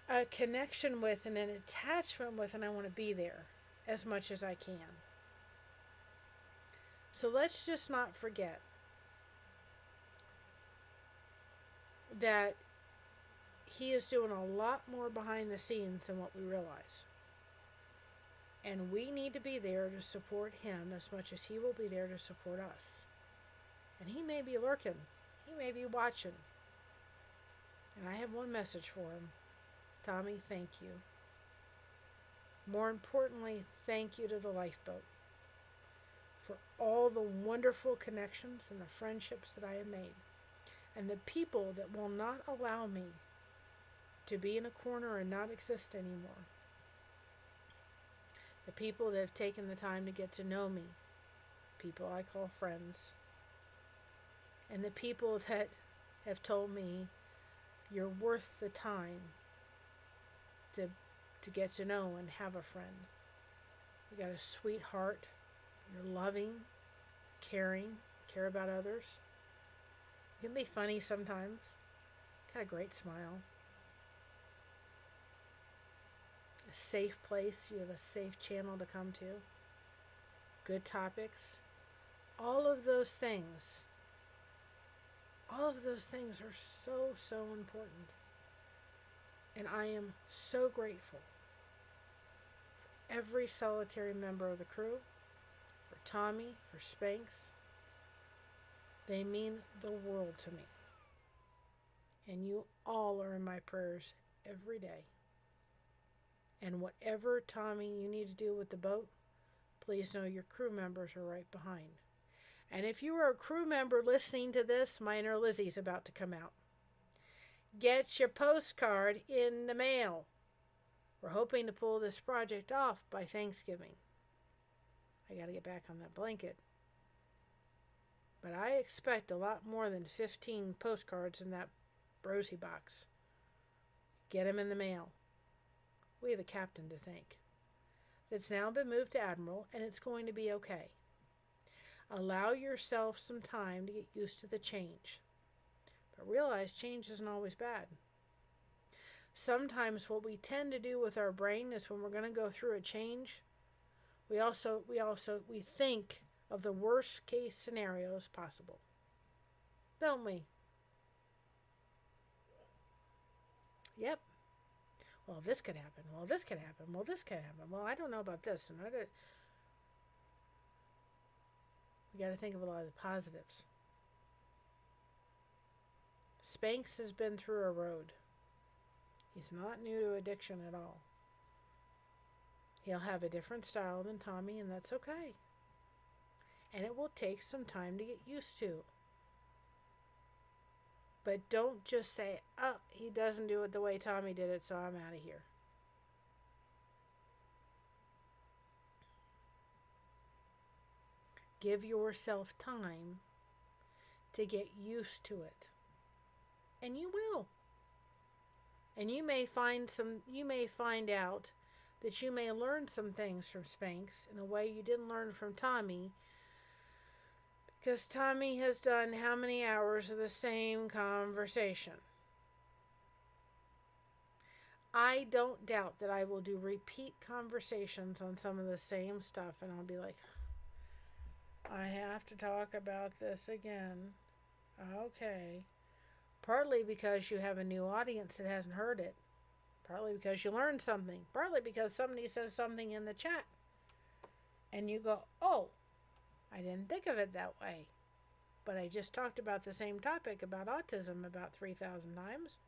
a connection with and an attachment with, and I want to be there as much as I can. So let's just not forget that he is doing a lot more behind the scenes than what we realize. And we need to be there to support him as much as he will be there to support us. And he may be lurking. He may be watching. And I have one message for him. Tommy, thank you. More importantly, thank you to the lifeboat for all the wonderful connections and the friendships that I have made. And the people that will not allow me to be in a corner and not exist anymore. The people that have taken the time to get to know me. People I call friends. And the people that have told me you're worth the time to get to know and have a friend. You got a sweet heart. You're loving, caring, care about others. You can be funny sometimes. Got a great smile. A safe place. You have a safe channel to come to. Good topics. All of those things are so, so important. And I am so grateful for every solitary member of the crew, for Tommy, for Spanx. They mean the world to me. And you all are in my prayers every day. And whatever, Tommy, you need to do with the boat, please know your crew members are right behind. And if you are a crew member listening to this, my inner Lizzie's about to come out. Get your postcard in the mail. We're hoping to pull this project off by Thanksgiving. I got to get back on that blanket. But I expect a lot more than 15 postcards in that Rosie box. Get them in the mail. We have a captain to thank. It's now been moved to Admiral, and it's going to be okay. Allow yourself some time to get used to the change. But realize change isn't always bad. Sometimes what we tend to do with our brain is when we're going to go through a change, we think of the worst case scenarios possible. Don't we? Yep. Well, this could happen. Well, this could happen. Well, this could happen. Well, I don't know about this. And we got to think of a lot of the positives. Spanx has been through a road. He's not new to addiction at all. He'll have a different style than Tommy, and that's okay. And it will take some time to get used to. But don't just say, oh, he doesn't do it the way Tommy did it, so I'm out of here. Give yourself time to get used to it. And you will. And you may find out that you may learn some things from Spanx in a way you didn't learn from Tommy, because Tommy has done how many hours of the same conversation? I don't doubt that I will do repeat conversations on some of the same stuff, and I'll be like, I have to talk about this again. Okay. Partly because you have a new audience that hasn't heard it. Partly because you learned something. Partly because somebody says something in the chat. And you go, oh, I didn't think of it that way. But I just talked about the same topic about autism about 3,000 times.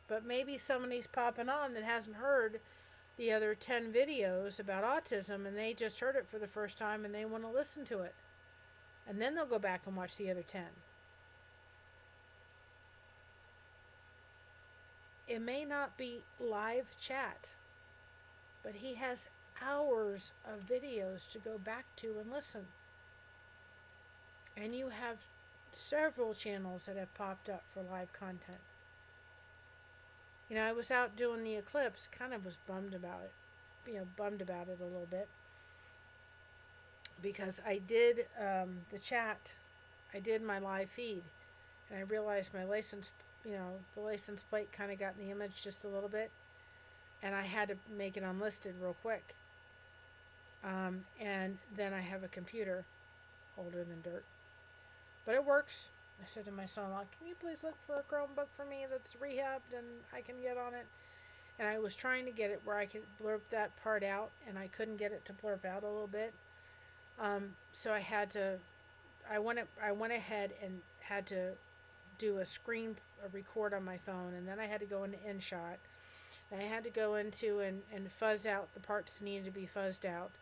But maybe somebody's popping on that hasn't heard the other 10 videos about autism, and they just heard it for the first time and they want to listen to it. And then they'll go back and watch the other 10. It may not be live chat, but he has hours of videos to go back to and listen. And you have several channels that have popped up for live content. I was out doing the eclipse, kind of was bummed about it. Bummed about it a little bit. Because I did the chat, I did my live feed, and I realized my license, the license plate kind of got in the image just a little bit, and I had to make it unlisted real quick. And then I have a computer older than dirt, but it works. I said to my son-in-law, "Can you please look for a Chromebook for me that's rehabbed and I can get on it?" And I was trying to get it where I could blurb that part out, and I couldn't get it to blurb out a little bit. So I had to. I went ahead and had to do a record on my phone, and then I had to go into InShot. Then I had to go into and fuzz out the parts that needed to be fuzzed out,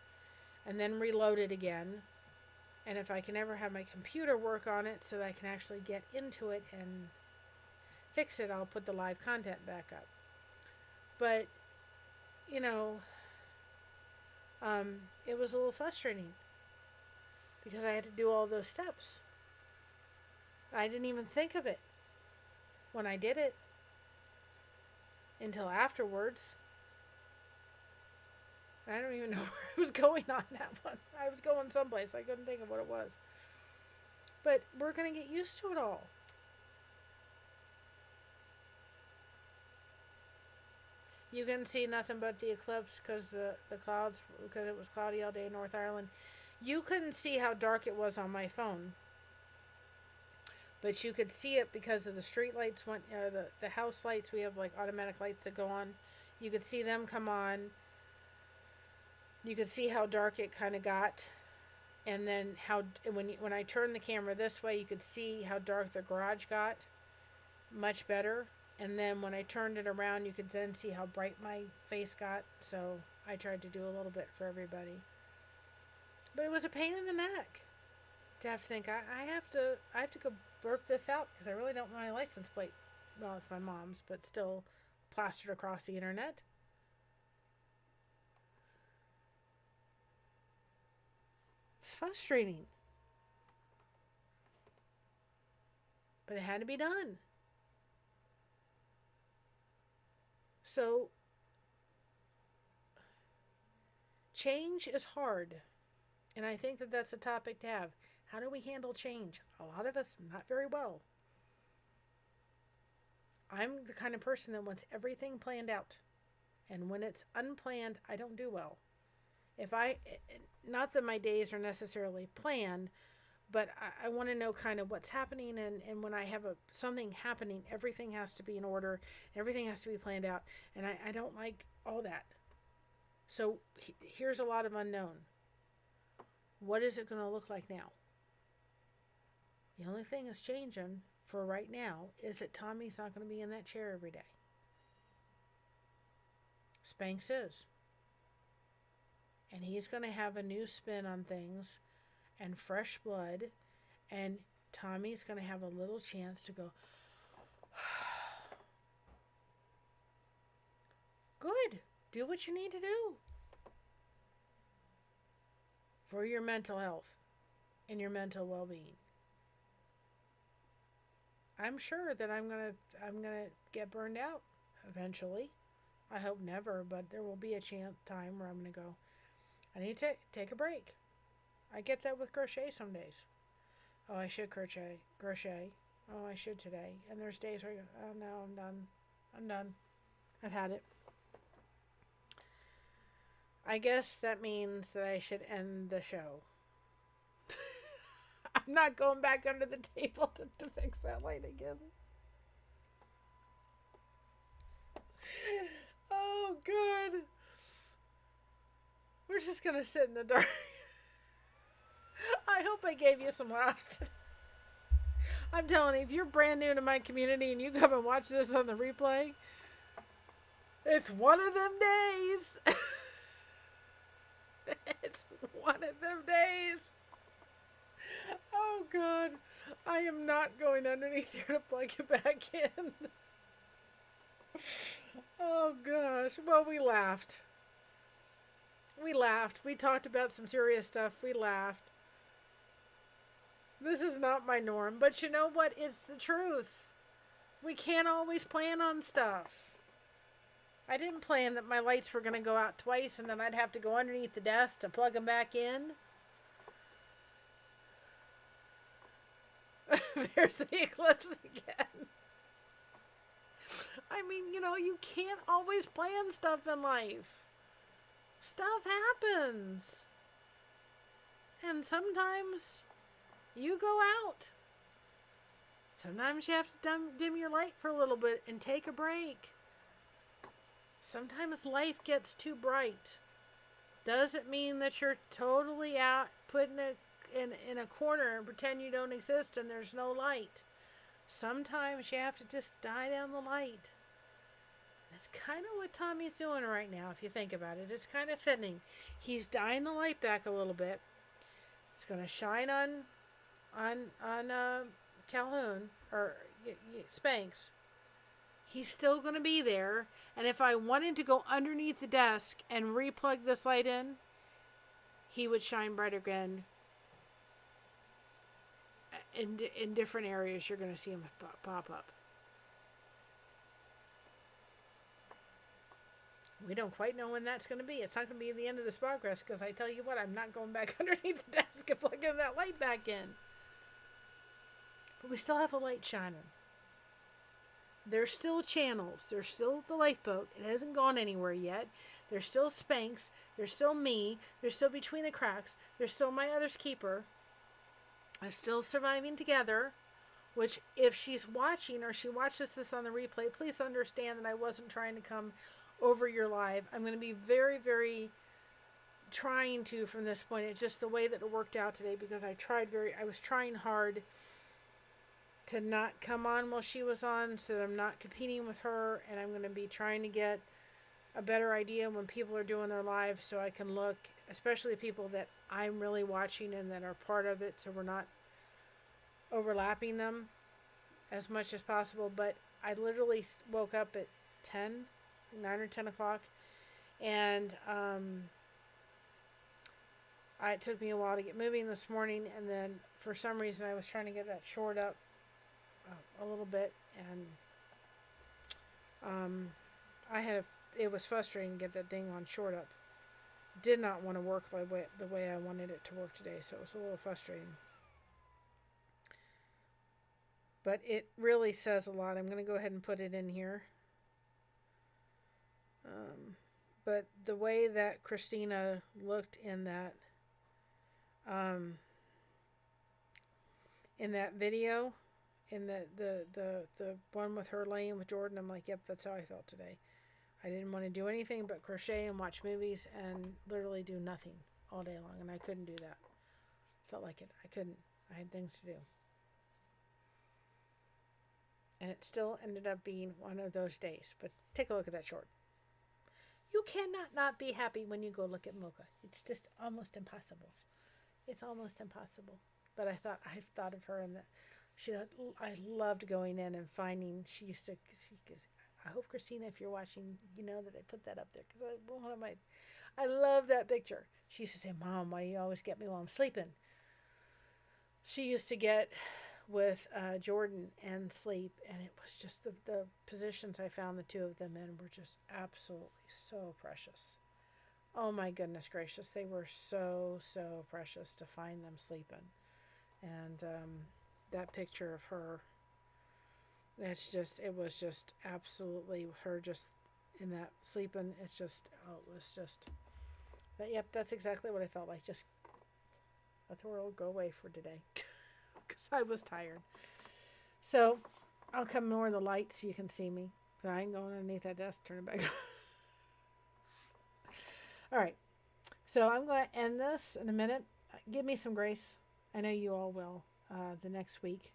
and then reload it again. And if I can ever have my computer work on it so that I can actually get into it and fix it, I'll put the live content back up. But, it was a little frustrating because I had to do all those steps. I didn't even think of it when I did it until afterwards. I don't even know where I was going on that one. I was going someplace. I couldn't think of what it was. But we're going to get used to it all. You can see nothing but the eclipse because the clouds, because it was cloudy all day in North Ireland. You couldn't see how dark it was on my phone. But you could see it because of the street lights, the house lights. We have like automatic lights that go on. You could see them come on. You could see how dark it kind of got, and then when I turned the camera this way, you could see how dark the garage got, much better. And then when I turned it around, you could then see how bright my face got. So I tried to do a little bit for everybody, but it was a pain in the neck to have to think I have to go work this out because I really don't know my license plate. Well, it's my mom's, but still plastered across the internet. It's frustrating. But it had to be done. So, change is hard. And I think that that's a topic to have. How do we handle change? A lot of us, not very well. I'm the kind of person that wants everything planned out. And when it's unplanned, I don't do well. Not that my days are necessarily planned, but I want to know kind of what's happening. And when I have something happening, everything has to be in order. Everything has to be planned out. And I don't like all that. So here's a lot of unknown. What is it going to look like now? The only thing that's changing for right now is that Tommy's not going to be in that chair every day. Spanx is. And he's going to have a new spin on things and fresh blood. And Tommy's going to have a little chance to go, good, do what you need to do for your mental health and your mental well-being. I'm sure that I'm gonna get burned out eventually. I hope never, but there will be a time where I'm gonna go, I need to take a break. I get that with crochet some days. Oh, I should crochet. Oh, I should today. And there's days where I go, oh no, I'm done. I've had it. I guess that means that I should end the show. I'm not going back under the table to fix that light again. Oh, good. We're just going to sit in the dark. I hope I gave you some laughs today. I'm telling you, if you're brand new to my community and you come and watch this on the replay, it's one of them days. It's one of them days. Oh, God. I am not going underneath here to plug it back in. Oh, gosh. Well, we laughed. We talked about some serious stuff. We laughed. This is not my norm. But you know what? It's the truth. We can't always plan on stuff. I didn't plan that my lights were going to go out twice and then I'd have to go underneath the desk to plug them back in. There's the eclipse again. I mean, you know, you can't always plan stuff in life. Stuff happens. And sometimes you go out. Sometimes you have to dim your light for a little bit and take a break. Sometimes life gets too bright. Doesn't mean that you're totally out, put in a corner and pretend you don't exist and there's no light. Sometimes you have to just die down the light. That's kind of what Tommy's doing right now, if you think about it. It's kind of fitting. He's dying the light back a little bit. It's going to shine on Calhoun, or Spanx. He's still going to be there. And if I wanted to go underneath the desk and replug this light in, he would shine brighter again. In different areas, you're going to see him pop up. We don't quite know when that's going to be. It's not going to be the end of this progress, because I tell you what, I'm not going back underneath the desk and plugging that light back in. But we still have a light shining. There's still channels. There's still the lifeboat. It hasn't gone anywhere yet. There's still Spanx. There's still me. There's still Between the Cracks. There's still my other's keeper. I'm still surviving together. Which, if she's watching or she watches this on the replay, please understand that I wasn't trying to come over your live. I'm going to be very, very trying to from this point. It's just the way that it worked out today, because I was trying hard to not come on while she was on, so that I'm not competing with her, and I'm going to be trying to get a better idea when people are doing their lives, so I can look, especially the people that I'm really watching and that are part of it, so we're not overlapping them as much as possible. But I literally woke up at 9 or 10 o'clock, and it took me a while to get moving this morning, and then for some reason I was trying to get that short up a little bit, and it was frustrating to get that dang on short up. Did not want to work the way I wanted it to work today, so it was a little frustrating. But it really says a lot. I'm going to go ahead and put it in here. But the way that Christina looked in that video, in the one with her laying with Jordan, I'm like, yep, that's how I felt today. I didn't want to do anything but crochet and watch movies and literally do nothing all day long, and I couldn't do that. Felt like it. I couldn't. I had things to do. And it still ended up being one of those days. But take a look at that short. You cannot not be happy when you go look at Mocha. It's just almost impossible. It's almost impossible. But I've thought of her, and that I loved going in and finding. I hope, Christina, if you're watching, you know that I put that up there, because I love that picture. She used to say, "Mom, why do you always get me while I'm sleeping?" She used to get with Jordan and sleep, and it was just the positions I found the two of them in were just absolutely so precious. Oh my goodness gracious, they were so precious to find them sleeping. And that picture of her, it was just absolutely her just in that sleeping. It was just that. Yep, that's exactly what I felt like. Just let the world go away for today. Because I was tired. So I'll come more of the light so you can see me. But I ain't going underneath that desk. Turn it back on. All right. So I'm going to end this in a minute. Give me some grace. I know you all will. The next week.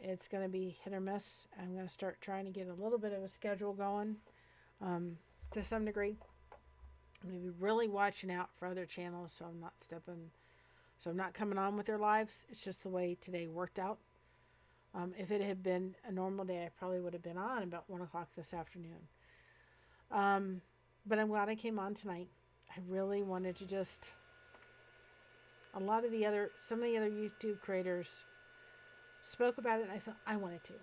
It's going to be hit or miss. I'm going to start trying to get a little bit of a schedule going. To some degree. I'm going to be really watching out for other channels, so I'm not coming on with their lives. It's just the way today worked out. If it had been a normal day, I probably would have been on about 1 o'clock this afternoon. But I'm glad I came on tonight. I really wanted to just... some of the other YouTube creators spoke about it, and I thought I wanted to.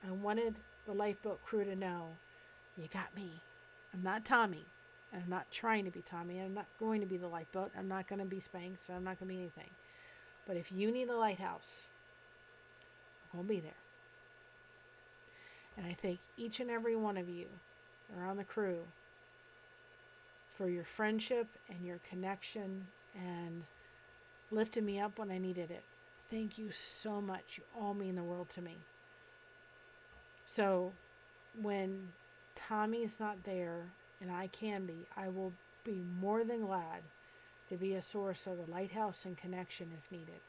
I wanted the lifeboat crew to know You got me. I'm not Tommy. I'm not trying to be Tommy. I'm not going to be the lifeboat. I'm not going to be Spanx. I'm not going to be anything. But if you need a lighthouse, I'm going to be there. And I thank each and every one of you that are on the crew for your friendship and your connection and lifting me up when I needed it. Thank you so much. You all mean the world to me. So when Tommy's not there and I can be, I will be more than glad to be a source of a lighthouse and connection if needed.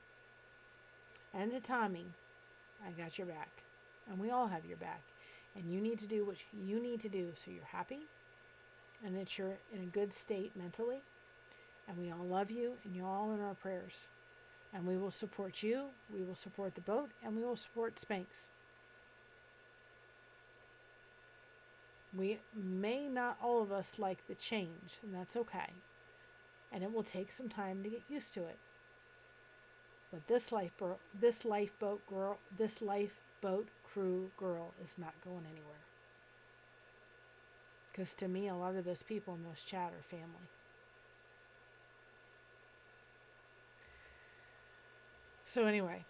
And to Tommy, I got your back. And we all have your back. And you need to do what you need to do so you're happy and that you're in a good state mentally. And we all love you and you're all in our prayers. And we will support you, we will support the boat, and we will support Spanx. We may not all of us like the change, and that's okay. And it will take some time to get used to it. But this lifeboat crew girl is not going anywhere. Because to me, a lot of those people in those chat are family. So anyway,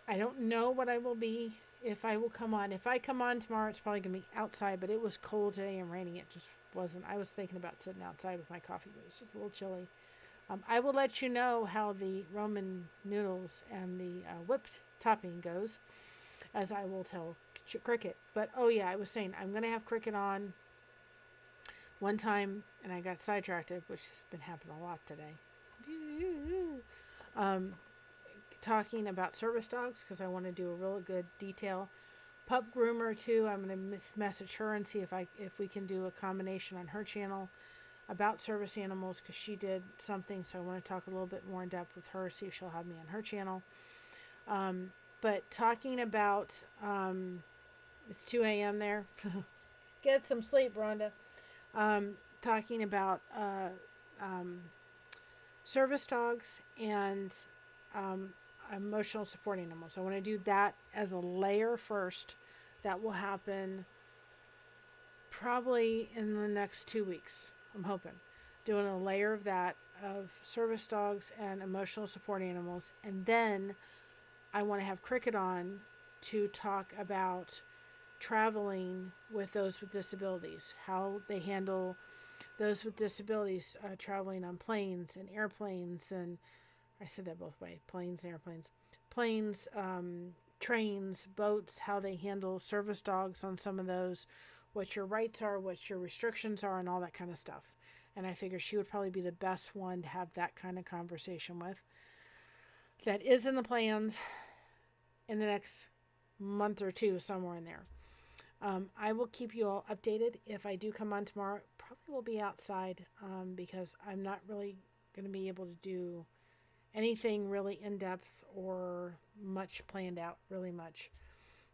I don't know what I will be, if I will come on. If I come on tomorrow, it's probably going to be outside, but it was cold today and raining. It just wasn't. I was thinking about sitting outside with my coffee, but it's just a little chilly. I will let you know how the Roman noodles and the whipped topping goes, as I will tell Cricket. But, oh yeah, I was saying, I'm going to have Cricket on one time, and I got sidetracked, which has been happening a lot today. Talking about service dogs, because I want to do a really good detail. Pup groomer too. I'm going to message her and see if we can do a combination on her channel about service animals, because she did something, so I want to talk a little bit more in depth with her, see if she'll have me on her channel. But talking about it's 2 a.m. there. Get some sleep, Rhonda. Talking about service dogs and emotional support animals. I want to do that as a layer first. That will happen probably in the next 2 weeks. I'm hoping. Doing a layer of that, of service dogs and emotional support animals. And then I want to have Cricket on to talk about traveling with those with disabilities, how they handle those with disabilities traveling on planes and airplanes, and I said that both ways, planes and airplanes, planes, trains, boats, how they handle service dogs on some of those, what your rights are, what your restrictions are, and all that kind of stuff. And I figured she would probably be the best one to have that kind of conversation with. That is in the plans in the next month or two, somewhere in there. I will keep you all updated. If I do come on tomorrow, probably will be outside because I'm not really going to be able to do anything really in-depth or much planned out, really much,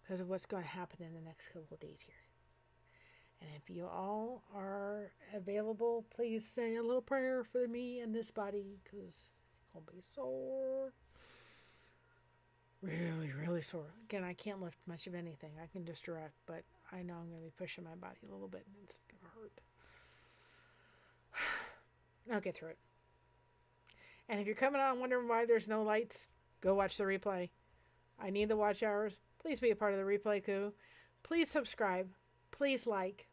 because of what's going to happen in the next couple of days here. And if you all are available, please say a little prayer for me and this body, because it's going to be sore. Really, really sore. Again, I can't lift much of anything. I can just direct, but I know I'm going to be pushing my body a little bit, and it's going to hurt. I'll get through it. And if you're coming on wondering why there's no lights, go watch the replay. I need the watch hours. Please be a part of the replay crew. Please subscribe. Please like.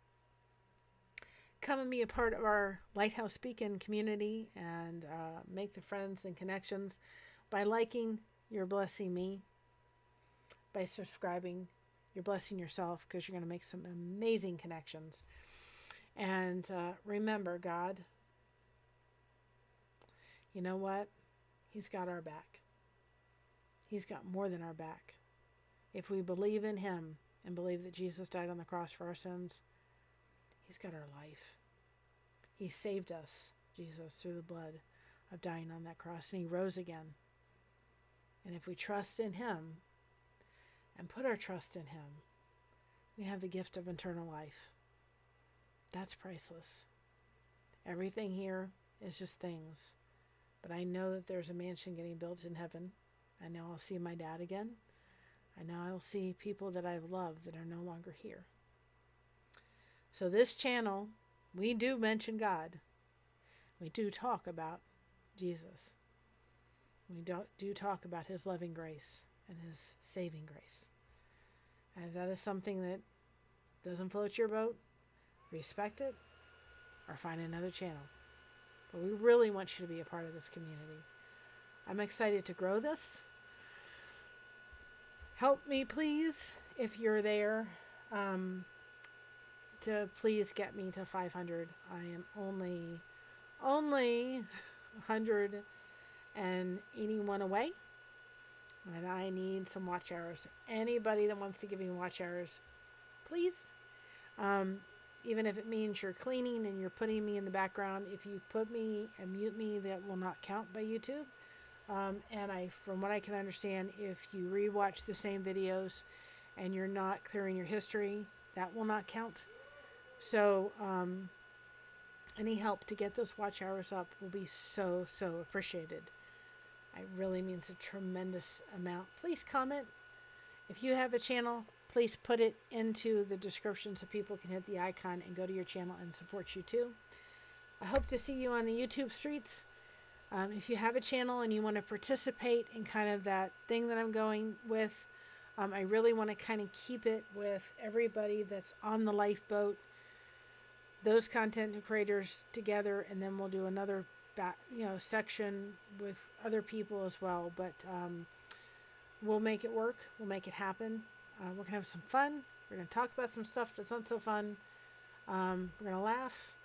Come and be a part of our Lighthouse Beacon community and make the friends and connections. By liking, you're blessing me. By subscribing, you're blessing yourself, because you're going to make some amazing connections. And remember, God, you know what? He's got our back. He's got more than our back. If we believe in him and believe that Jesus died on the cross for our sins, he's got our life. He saved us, Jesus, through the blood of dying on that cross, and he rose again. And if we trust in him and put our trust in him, we have the gift of eternal life. That's priceless. Everything here is just things. But I know that there's a mansion getting built in heaven. I know I'll see my dad again. I know I'll see people that I've loved that are no longer here. So this channel, we do mention God. We do talk about Jesus. We do talk about his loving grace and his saving grace. And if that is something that doesn't float your boat, respect it or find another channel. But we really want you to be a part of this community. I'm excited to grow this. Help me, please, if you're there, to please get me to 500. I am only 181 away, and I need some watch hours. Anybody that wants to give me watch hours, please. Even if it means you're cleaning and you're putting me in the background, if you put me and mute me, that will not count by YouTube. And from what I can understand, if you rewatch the same videos and you're not clearing your history, that will not count. So any help to get those watch hours up will be so appreciated. It really means a tremendous amount. Please comment. If you have a channel, please put it into the description so people can hit the icon and go to your channel and support you too. I hope to see you on the YouTube streets. If you have a channel and you want to participate in kind of that thing that I'm going with, I really want to kind of keep it with everybody that's on the lifeboat, those content creators together, and then we'll do another section with other people as well. But we'll make it work. We'll make it happen. We're going to have some fun. We're going to talk about some stuff that's not so fun. We're going to laugh.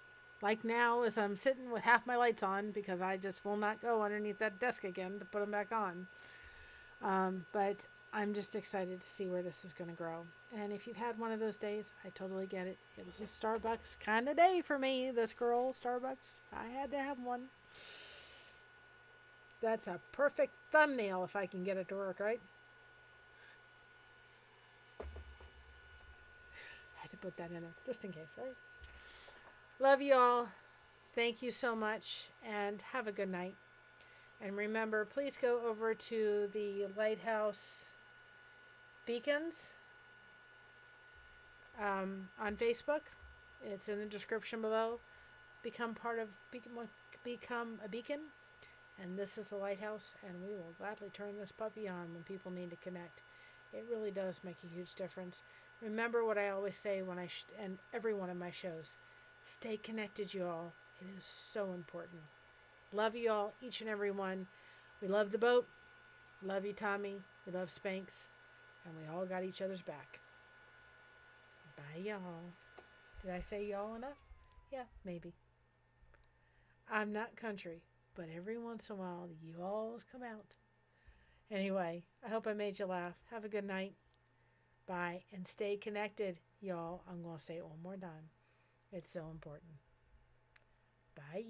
Like now, as I'm sitting with half my lights on because I just will not go underneath that desk again to put them back on. But I'm just excited to see where this is going to grow. And if you've had one of those days, I totally get it. It was a Starbucks kind of day for me, this girl, Starbucks. I had to have one. That's a perfect thumbnail if I can get it to work, right? I had to put that in there just in case, right? Love you all. Thank you so much, and have a good night. And remember, please go over to the Lighthouse Beacons on Facebook. It's in the description below. Become a beacon. And this is the Lighthouse, and we will gladly turn this puppy on when people need to connect. It really does make a huge difference. Remember what I always say when I end every one of my shows. Stay connected, you all. It is so important. Love you all, each and every one. We love the boat. Love you, Tommy. We love Spanx. And we all got each other's back. Bye, y'all. Did I say y'all enough? Yeah, maybe. I'm not country, but every once in a while, the y'alls come out. Anyway, I hope I made you laugh. Have a good night. Bye. And stay connected, y'all. I'm going to say it one more time. It's so important. Bye.